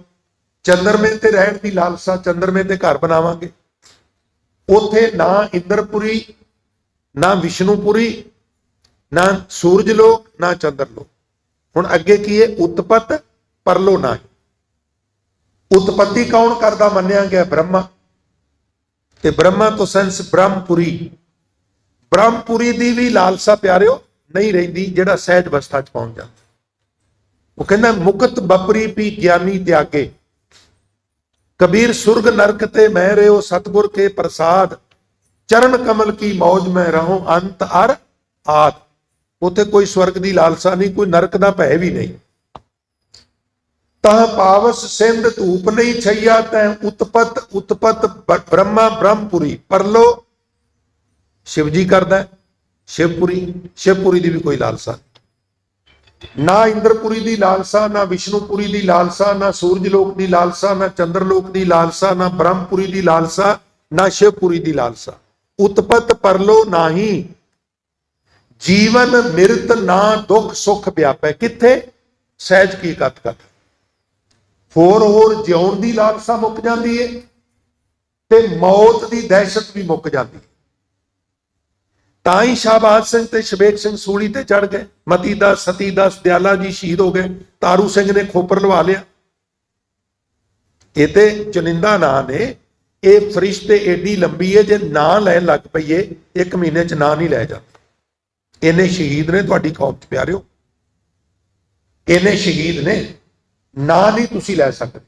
ਚੰਦਰਮੇ ਤੇ ਰਹਿਣ ਦੀ ਲਾਲਸਾ, ਚੰਦਰਮੇ ਤੇ ਘਰ ਬਣਾਵਾਂਗੇ। ਉੱਥੇ ਨਾ ਇੰਦਰਪੁਰੀ, ਨਾ ਵਿਸ਼ਨੂਪੁਰੀ, ਨਾ ਸੂਰਜ ਲੋਕ, ਨਾ ਚੰਦਰ ਲੋਕ। ਹੁਣ ਅੱਗੇ ਕੀ ਹੈ? ਉਤਪਤ ਪਰਲੋ ਨਾ। ਉਤਪਤੀ ਕੌਣ ਕਰਦਾ ਮੰਨਿਆ ਗਿਆ? ਬ੍ਰਹਮਾ, ਤੇ ਬ੍ਰਹਮਾ ਤੋਂ ਸੈਂਸ ਬ੍ਰਹਮਪੁਰੀ। ਬ੍ਰਹਮਪੁਰੀ ਦੀ ਵੀ ਲਾਲਸਾ ਪਿਆਰਿਓ ਨਹੀਂ ਰਹਿੰਦੀ ਜਿਹੜਾ ਸਹਿਜ ਅਵਸਥਾ 'ਚ ਪਹੁੰਚ ਜਾਂਦਾ। ਉਹ ਕਹਿੰਦਾ ਮੁਕਤ ਬਪਰੀ ਪੀ ਗਿਆਨੀ ਤਿਆਗੇ, ਕਬੀਰ ਸੁਰਗ ਨਰਕ ਤੇ ਮੈਂ ਰਿਓ ਸਤਗੁਰ ਕੇ ਪ੍ਰਸਾਦ, ਚਰਨ ਕਮਲ ਕੀ ਮੌਜ ਮੈਂ ਰਹੂੰ ਅੰਤ ਅਰ ਆਦ। ਉੱਥੇ ਕੋਈ ਸਵਰਗ ਦੀ ਲਾਲਸਾ ਨਹੀਂ, ਕੋਈ ਨਰਕ ਦਾ ਭੈ ਵੀ ਨਹੀਂ। ਤਾਂ ਪਾਵਸ ਸਿੰਧ ਧੂਪ ਨਹੀਂ ਛਈਆ, ਤੈ ਉਤਪਤ ਉਤਪਤ ਬ੍ਰਹਮਾ ਬ੍ਰਹਮਪੁਰੀ ਪਰਲੋ ਸ਼ਿਵ ਜੀ ਕਰਦਾ ਸ਼ਿਵਪੁਰੀ। ਸ਼ਿਵਪੁਰੀ ਦੀ ਵੀ ਕੋਈ ਲਾਲਸਾ ਨਾ, ਇੰਦਰਪੁਰੀ ਦੀ ਲਾਲਸਾ, ਨਾ ਵਿਸ਼ਨੂਪੁਰੀ ਦੀ ਲਾਲਸਾ, ਨਾ ਸੂਰਜ ਲੋਕ ਦੀ ਲਾਲਸਾ, ਨਾ ਚੰਦਰ ਲੋਕ ਦੀ ਲਾਲਸਾ, ਨਾ ਬ੍ਰਹਮਪੁਰੀ ਦੀ ਲਾਲਸਾ, ਨਾ ਸ਼ਿਵਪੁਰੀ ਦੀ ਲਾਲਸਾ। ਉਤਪਤ ਪਰਲੋ ਨਾਹੀ, ਜੀਵਨ ਮਿਰਤ ਨਾ ਦੁੱਖ ਸੁੱਖ ਵਿਆਪੈ। ਕਿੱਥੇ? ਸਹਿਜ ਕੀ ਕਤ ਕਤ। ਹੋਰ ਜਿਉਣ ਦੀ ਲਾਲਸਾ ਮੁੱਕ ਜਾਂਦੀ ਹੈ ਤੇ ਮੌਤ ਦੀ ਦਹਿਸ਼ਤ ਵੀ ਮੁੱਕ ਜਾਂਦੀ ਹੈ। ਤਾਂ ਹੀ ਸ਼ਾਹਬਾਜ਼ ਸਿੰਘ ਤੇ ਸ਼ਬੇਕ ਸਿੰਘ ਸੂਲੀ ਤੇ ਚੜ ਗਏ, ਮਤੀ ਦਾਸ ਸਤੀ ਦਾਸ ਦਿਆਲਾ ਜੀ ਸ਼ਹੀਦ ਹੋ ਗਏ, ਤਾਰੂ ਸਿੰਘ ਨੇ ਖੋਪਰ ਲਵਾ ਲਿਆ। ਇਹ ਤੇ ਚੁਨਿੰਦਾ ਨਾਂ ਨੇ, ਇਹ ਫਰਿਸ਼ਤੇ ਏਡੀ ਲੰਬੀ ਹੈ, ਜੇ ਨਾਂ ਲੈਣ ਲੱਗ ਪਈਏ 1 ਮਹੀਨੇ 'ਚ ਨਾਂ ਨਹੀਂ ਲੈ ਜਾਂਦੇ। ਇਹਨੇ ਸ਼ਹੀਦ ਨੇ ਤੁਹਾਡੀ ਕੌਮ 'ਚ ਪਿਆਰਿਓ, ਇਹਨੇ ਸ਼ਹੀਦ ਨੇ, ਨਾਂ ਨਹੀਂ ਤੁਸੀਂ ਲੈ ਸਕਦੇ,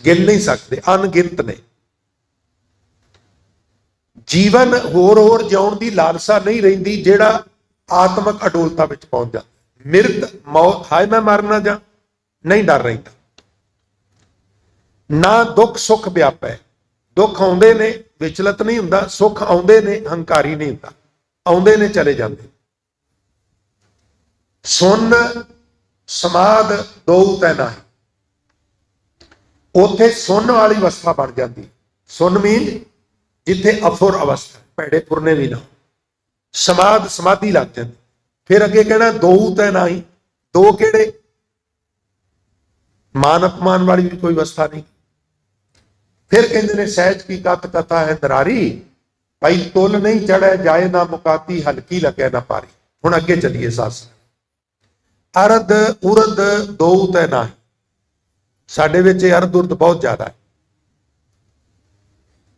ਗਿਣ ਨਹੀਂ ਸਕਦੇ, ਅਣਗਿਣਤ ਨੇ। ਜੀਵਨ ਹੋਰ ਜਿਉਣ ਦੀ ਲਾਲਸਾ ਨਹੀਂ ਰਹਿੰਦੀ ਜਿਹੜਾ ਆਤਮਕ ਅਡੋਲਤਾ ਵਿੱਚ ਪਹੁੰਚ ਜਾਂਦਾ। ਮਿਰਤ ਮੌਤ, ਹਾਏ ਮੈਂ ਮਰ ਨਾ ਜਾ, ਨਹੀਂ ਡਰ ਰਹਿੰਦਾ। ਨਾ ਦੁੱਖ ਸੁੱਖ ਵਿਆਪੈ, ਦੁੱਖ ਆਉਂਦੇ ਨੇ ਵਿਚਲਤ ਨਹੀਂ ਹੁੰਦਾ, ਸੁੱਖ ਆਉਂਦੇ ਨੇ ਹੰਕਾਰੀ ਨਹੀਂ ਹੁੰਦਾ, ਆਉਂਦੇ ਨੇ ਚਲੇ ਜਾਂਦੇ। ਸੁਨ ਸਮਾਦ ਦੋ ਤੈ ਨਾਹੀ, ਉੱਥੇ ਸੁਣਨ ਵਾਲੀ ਅਵਸਥਾ ਬਣ ਜਾਂਦੀ। ਸੁਨ ਮੀਨ ਜਿੱਥੇ ਅਫੁਰ ਅਵਸਥਾ, ਭੈੜੇ ਫੁਰਨੇ ਵੀ ਨਾ, ਸਮਾਦ ਸਮਾਧੀ ਲੱਗ ਜਾਂਦੀ। ਫਿਰ ਅੱਗੇ ਕਹਿਣਾ ਦੋ ਤੈ ਨਾਹੀ, ਦੋ ਕਿਹੜੇ? ਮਾਨ ਅਪਮਾਨ ਵਾਲੀ ਵੀ ਕੋਈ ਅਵਸਥਾ ਨਹੀਂ। ਫਿਰ ਕਹਿੰਦੇ ਨੇ ਸਹਿਜ ਕੀ ਕਤ ਕਥਾ ਹੈ ਦਰਾਰੀ, ਭਾਈ ਤੁਲ ਨਹੀਂ ਚੜ੍ਹੈ ਜਾਏ ਨਾ ਮੁਕਾਤੀ, ਹਲਕੀ ਲੱਗਿਆ ਨਾ ਪਾਰੀ। ਹੁਣ ਅੱਗੇ ਚੱਲੀਏ ਸਾਸ। ਅਰਧ ਉਰਧ ਦੋ ਤੈ ਨਾਹੀ, ਸਾਡੇ ਵਿੱਚ ਅਰਧ ਉਰਧ ਬਹੁਤ ਜ਼ਿਆਦਾ ਹੈ।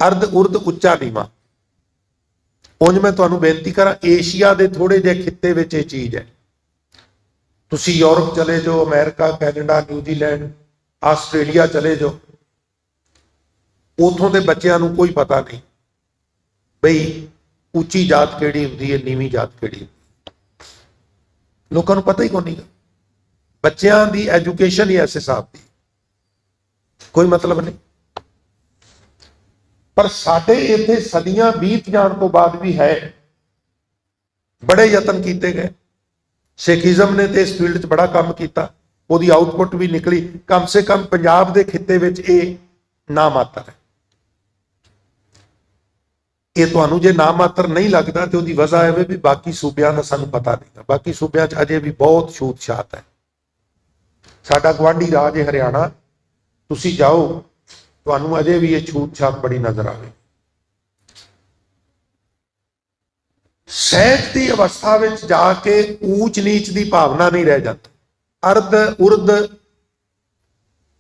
अर्ध उर्ध उच्चा नीवा। उंज मैं तुहानूं बेनती करा, एशिया के थोड़े जे खिते विच ये चीज़ है। तुसी यूरोप चले जाओ, अमेरिका, कैनेडा, न्यूजीलैंड, आस्ट्रेलिया चले जाओ, उतों के बच्चों को कोई पता नहीं बई उच्ची जात किहड़ी हुंदी है, नीवीं जात किहड़ी हुंदी है। लोगों को पता ही कोई नहीं। बच्चों की एजुकेशन ही इस हिसाब की, कोई मतलब नहीं। पर साडे इत्थे सदियां बीत जाण तो बाद भी है, बड़े यतन किए गए। सिखिज्म ने तो इस फील्ड च बड़ा काम किया, उसकी आउटपुट भी निकली। कम से कम पंजाब के खिते विच ये ना मात्र है। ये तुहानूं जे ना मात्र नहीं लगता तो उसकी वजह है भी बाकी सूबियां का सानूं पता नहीं। बाकी सूबियां च अजे भी बहुत छूत छात है। साडा गुआढ़ी राज है हरियाणा, तुसी जाओ, तुहानूं अजे भी ये छूत छात बड़ी नजर आवे। सहज की अवस्था में जाके ऊंच नीच की भावना नहीं रह जाती। अर्ध उर्ध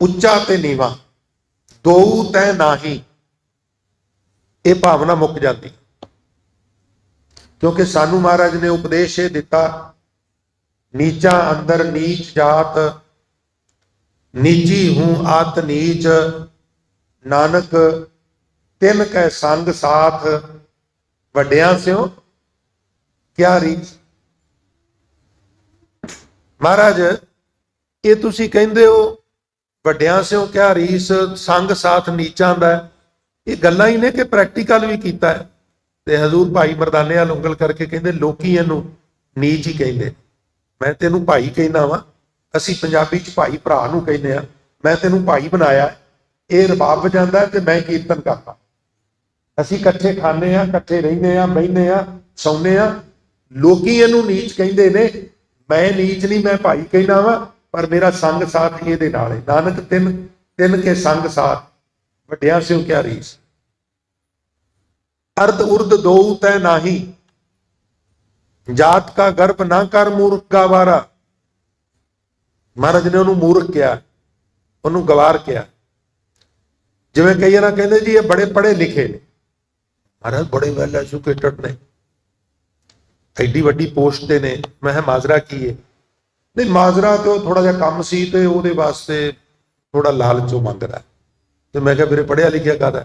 उच्चा ते नीवा, दो तै नाही, ये भावना मुक जाती। क्योंकि सानू महाराज ने उपदेश ये दिता, नीचा अंदर नीच जात, नीची हूं आत नीच, नानक तिन कै संग साथ, वड्डियां स्यों क्या रीस। महाराज ये तुसी कहंदे हो वड्डियां स्यों क्या रीस, संग साथ नीचां दा, ये गल्लां ही ने कि प्रैक्टिकल भी कीता है। ते हजूर भाई मरदाने वाल उंगल करके कहंदे लोकी इहनूं नीच ही कहंदे। मैं तेनू भाई कहना वा, असीं पंजाबी च भाई भरा नूं कहंदे आ, मैं तेनू भाई बनाया, ये रबाब वजांदा है ते मैं कीर्तन करदा। असीं इकट्ठे खाने आ, इकट्ठे रहिंदे आ, बहिंदे आ, सौंदे आ। लोकी इहनूं नीच कहंदे ने, मैं नीच नहीं, मैं भाई कहना वा, पर मेरा संग साथ इहदे नाल है। नानक तिन तिन के संग साथ, वड्डियां स्यों क्या रीस। अर्ध उर्ध दो तै नाही, जात का गर्भ ना कर मूर्ख गवारा। महाराज ने उन्होंने मूर्ख किया, उन्होंने गवार किया। जिवें कई ना कहते जी ये बड़े पढ़े लिखे ने, महाराज बड़े वैल एजुकेटेड ने, एडी वड्डी पोस्ट ते ने। मैं माजरा की है, नहीं माजरा तो थोड़ा जिहा कम सी ते उहदे वास्ते थोड़ा लालचों मंगदा। तो मैं क्या, मेरे पढ़िया लिखिया काहदा?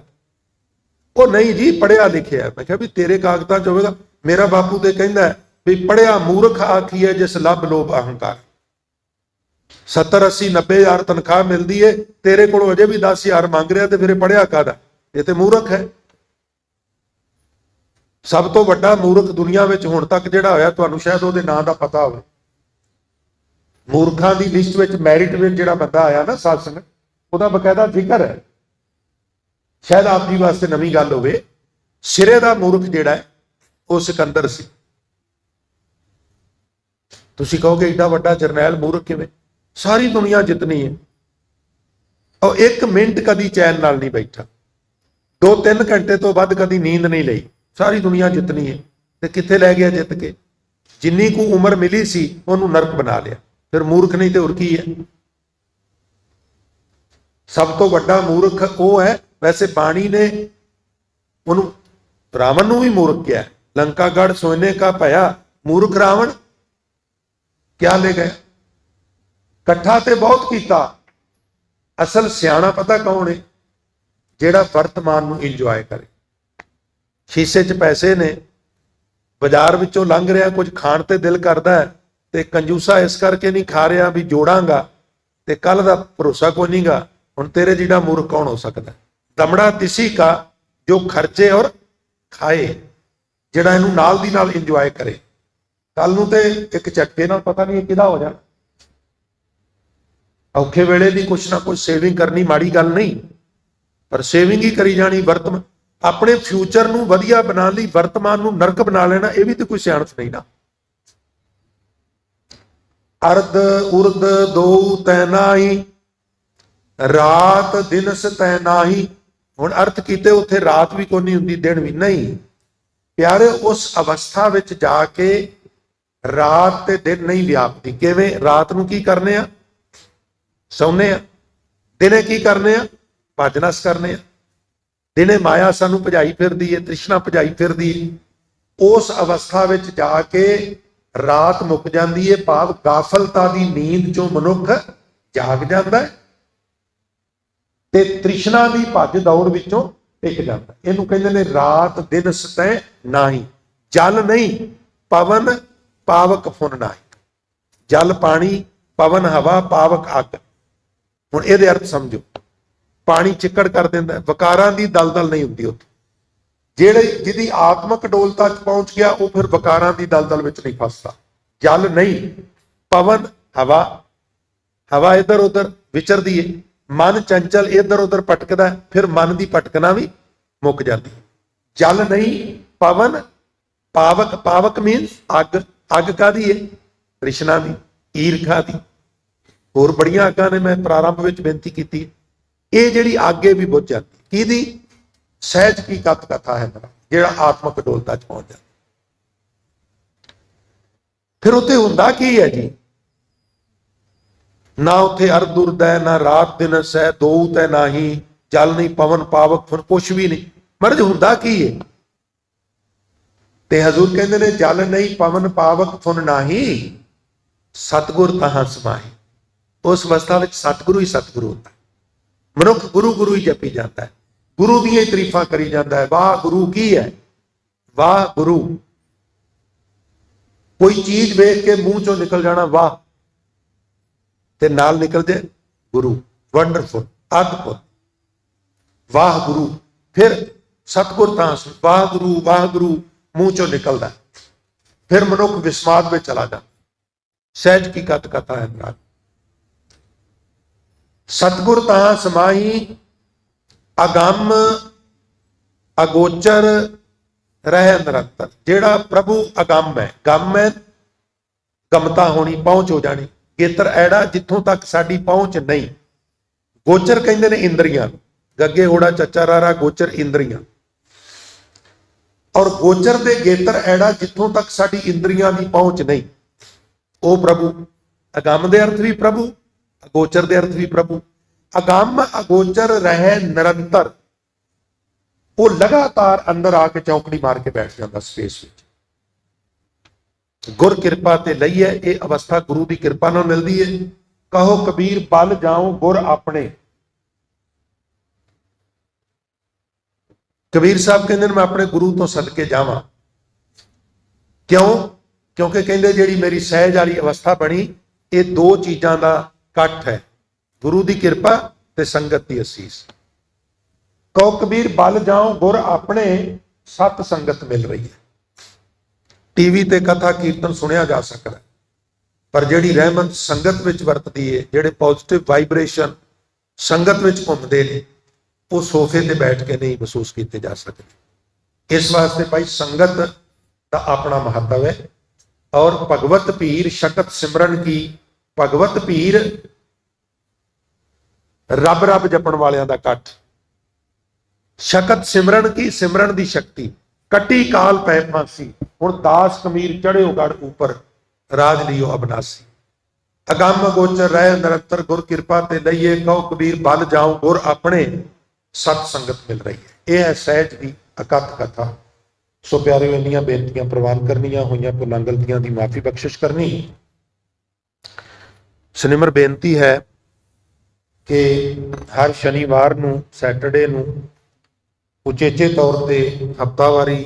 वो नहीं जी पढ़िया लिखिया। मैं क्या भी तेरे कागजात च होवेगा। मेरा बापू तो कहंदा है भी पढ़िया मूर्ख आखिए जिस लभ लोभ अहंकार। 70-80 90,000 तनख्वाह मिलती है, तेरे को अजे भी 10,000 मंग रहा, तो फिर पढ़िया काहदा? ये तो मूर्ख है। सब तो वड्डा मूर्ख दुनिया में हुण तक जिहड़ा होया, तुहानूं शायद उहदे नां दा पता होवे। मूर्खां दी लिस्ट में मैरिट में जिहड़ा बंदा आया ना सत्संग, उहदा बकायदा जिक्र है। शायद आप जी वास्ते नवीं गल होवे। सिरे दा मूर्ख जिहड़ा है वो सिकंदर सी। तुसीं कहोगे एडा वड्डा जरनैल मूर्ख किवें? सारी दुनिया जितनी है, और एक मिनट कदी चैन नाल नहीं बैठा, 2-3 घंटे तो वध कदी नींद नहीं लई। सारी दुनिया जितनी है, ते कित्थे लै गया जित के? जिन्नी को उम्र मिली सी उन्होंने नरक बना लिया। फिर मूर्ख नहीं तो और की है? सब तो वड्डा मूर्ख वो है। वैसे बाणी ने उन्होंने रावण नूं भी मूर्ख किया। लंकागढ़ सोने का भया, मूर्ख रावण क्या ले गया? कट्ठा ते बहुत कीता, असल सियाणा पता कौन है? जिहड़ा वर्तमान नूं इंजॉय करे। शीशे च पैसे ने, बाजार विचों लंघ रहा, कुछ खाण ते दिल करदा है, ते कंजूसा इस करके नहीं खा रहा भी जोड़ांगा ते कल दा भरोसा कोई नहीं गा। हुण तेरे जिहड़ा मूर्ख कौन हो सकता? दमड़ा तिसी का जो खर्चे और खाए, जिहड़ा इहनूं नाल दी नाल इंजॉय करे। कल नूं ते एक झटके नाल पता नहीं किहदा हो जाए। औखे वेले दी कुछ ना कुछ सेविंग करनी माड़ी गल नहीं, पर सेविंग ही करी जानी। वर्तमान अपने फ्यूचर नूं वधिया बनाउण लई वर्तमान नूं नरक बना लेना, ये भी तो कोई सियाणप नहीं ना। अर्ध उर्ध दो तै नाही, रात दिनस तै नाही। हुण अर्थ कीते उत्थे रात भी कोई नहीं हुंदी, दिन भी नहीं। प्यारे उस अवस्था विच जाके रात ते दिन नहीं व्यापती। किवें? रात नूं की करने आ? सौने आ। दिने की करने आ? भज नस करने आ। दिने माया सानू भजाई फिरदी है, तृष्णा भजाई फिरदी है। उस अवस्था विच जाके रात मुक जाती है, भाव गाफलता की नींद चों मनुख जाग जाता है ते तृष्णा की भज दौड़ विचों टिक जाता है। इहनूं कहंदे ने रात दिन सतै नाही, जल नहीं पवन पावक फुन नाही। जल पानी, पवन हवा, पावक अग। हुण इहदे अर्थ समझो। पानी चिक्कड़ कर दिंदा है, वकारां दी दलदल नहीं हुंदी उत्थे। ਜਿਹੜੇ ਜਿਹਦੀ ਆਤਮਕ ਡੋਲਤਾ ਚ ਪਹੁੰਚ ਗਿਆ ਉਹ ਫਿਰ ਵਕਾਰਾਂ ਦੀ ਦਲਦਲ ਵਿੱਚ ਨਹੀਂ ਫਸਦਾ। ਜਲ ਨਹੀਂ, ਪਵਨ ਹਵਾ, ਹਵਾ ਇੱਧਰ ਉੱਧਰ ਵਿਚਰਦੀ ਹੈ, ਮਨ ਚੰਚਲ ਇੱਧਰ ਉੱਧਰ ਭਟਕਦਾ, ਫਿਰ ਮਨ ਦੀ ਭਟਕਣਾ ਵੀ ਮੁੱਕ ਜਾਂਦੀ। ਜਲ ਨਹੀਂ ਪਵਨ ਪਾਵਕ, ਪਾਵਕ ਮੀਨਸ ਅੱਗ। ਅੱਗ ਕਾਹਦੀ ਹੈ? ਤ੍ਰਿਸ਼ਨਾ ਦੀ, ਈਰਖਾ ਦੀ, ਹੋਰ ਬੜੀਆਂ ਅੱਗਾਂ ਨੇ, ਮੈਂ ਪ੍ਰਾਰੰਭ ਵਿੱਚ ਬੇਨਤੀ ਕੀਤੀ। ਇਹ ਜਿਹੜੀ ਅੱਗ ਹੈ ਵੀ ਬੁੱਝ ਜਾਂਦੀ। ਕਿਹਦੀ? सहज की कथ कथा है मेरा, जेड़ा आत्मक डोलता च पहुंच जाता। फिर उत्थे हुंदा की है जी? ना उत्थे अर्ध उर्द है, ना रात दिनस है, दोत है ना ही, जल नहीं पवन पावक फिर कुछ भी नहीं। मरज हुंदा की है? ते हजूर कहंदे ने जल नहीं पवन पावक फुन नाही, सतगुर तहां समाही। उस अवस्था विच सतगुरु ही सतगुरु होता है। मनुख गुरु गुरु ही जपी जाता है, गुरु ਦੀਆਂ ਤਾਰੀਫਾਂ ਕਰੀ ਜਾਂਦਾ ਹੈ। ਵਾਹ ਗੁਰੂ ਕੀ ਹੈ? ਵਾਹ ਗੁਰੂ। ਕੋਈ ਚੀਜ਼ ਵੇਖ ਕੇ ਮੂੰਹ ਚੋਂ ਨਿਕਲ ਜਾਣਾ ਵਾਹ, ਤੇ ਨਾਲ ਨਿਕਲ ਜੇ ਗੁਰੂ। ਵੰਡਰਫੁਲ, ਅਦਭੁਤ, ਵਾਹ ਗੁਰੂ। ਫਿਰ ਸਤਿਗੁਰ ਤਾਂ ਵਾਹ ਗੁਰੂ ਮੂੰਹ ਚੋਂ ਨਿਕਲਦਾ, ਫਿਰ ਮਨੁੱਖ ਵਿਸਮਾਦ ਵਿੱਚ ਚਲਾ ਜਾਂਦਾ। ਸਹਿਜ ਕੀ ਕਥ ਕਥਾ ਹੈ ਮਹਾਰਾਜ। ਸਤਿਗੁਰ ਤਾਂ ਸਮਾਹੀ, अगम अगोचर रह निरंतर। जेड़ा प्रभु अगम है, गम है गमता होनी, पहुंच हो जानी। गेतर ऐड़ा जिथों तक साडी पहुंच नहीं। गोचर कहंदे ने इंद्रियां, गगे होड़ा चचा रारा, गोचर इंद्रियां। और गोचर दे गेतर ऐड़ा जिथों तक साडी इंद्रियां की पहुंच नहीं, वो प्रभु। अगम दे अर्थ भी प्रभु, अगोचर दे अर्थ भी प्रभु। अगम अगोचर रहे निरंतर, वो लगातार अंदर आके चौकड़ी मार के बैठ जाता स्पेस में। गुर किरपा ते लईए, ये अवस्था गुरु की किरपा नाल मिलती है। कहो कबीर बल जाओ गुर अपने। कबीर साहब कहते मैं अपने गुरु तो सदके जावां। क्यों? क्योंकि कहते जिहड़ी मेरी सहज वाली अवस्था बनी, ये दो चीज़ों का कट है, गुरु की किरपा ते संगत की असीस। कहो कबीर बल जाओ गुर अपने, सत संगत मिल रही है। टीवी ते कथा कीर्तन सुनिया जा सकता है, पर जिहड़ी रहमत संगत विच वरतदी है, जिहड़े पॉजिटिव वाइब्रेशन संगत विच घुमदे ने, वो सोफे ते बैठ के नहीं महसूस किए जा सकते। इस वास्ते भाई संगत का अपना महत्व है। और भगवत भीर शकत सिमरन की, भगवत भीर रब रब जपण वालियां दा कट। शकत सिमरन की, सिमरन की शक्ति। कटी काल पै फांसी, हुण दास कमीर चढ़े गढ़ ऊपर, राज लियो अबनासी। अगम अगोचर रह निरंतर, गुर किरपा ते लईए। कहो कबीर बल जाओ गुर अपने, सत संगत मिल रही है। यह है सहज की अकथ कथा। सो प्यारे इन्नियां बेनतियां प्रवान करनियां होईयां, भुलां गलतियां की माफी बख्शिश करनी। सनिमर बेनती है कि हर शनिवार नूं, सैटरडे नूं उचेचे तौर पर हफ्तावारी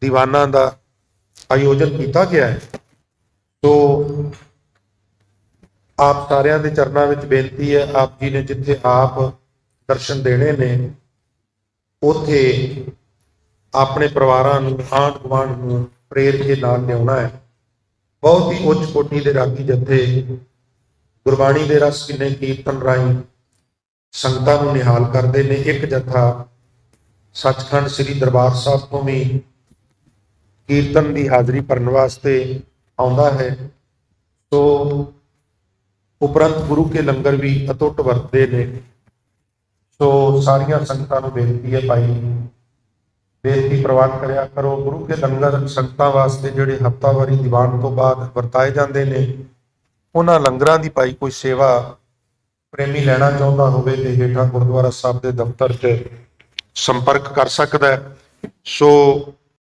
दीवाना का आयोजन किया गया है। तो आप सारिਆਂ ਦੇ ਚਰਨਾਂ ਵਿੱਚ बेनती है, आप जी ने जिथे आप दर्शन देने ने, ਉੱਥੇ अपने परिवारां नूं, आंढ गुआंढ नूं प्रेर के नाल लियाउणा है। बहुत ही उच्च कोटि के रागी जथे गुरबाणी के रस किन्ने कीर्तन राही संगतां नूं निहाल करते हैं। एक जथा सचखंड श्री दरबार साहब तो भी कीर्तन की हाज़री भरन वास्ते आउंदा है। तो उपरंत गुरु के लंगर भी अतुट वरतते ने। तो सारिया संगतां नूं बेनती है भाई, बेनती प्रवान करया करो। गुरु के लंगर संगतां वास्ते जिहड़े हफ्तावारी दीवान तो बाद वरताए जाते हैं, उन्हां लंगरां दी भाई कोई सेवा प्रेमी लेना चाहता होवे ते हेठां गुरुद्वारा साहब के दफ्तर च ਸੰਪਰਕ ਕਰ ਸਕਦਾ ਹੈ। ਸੋ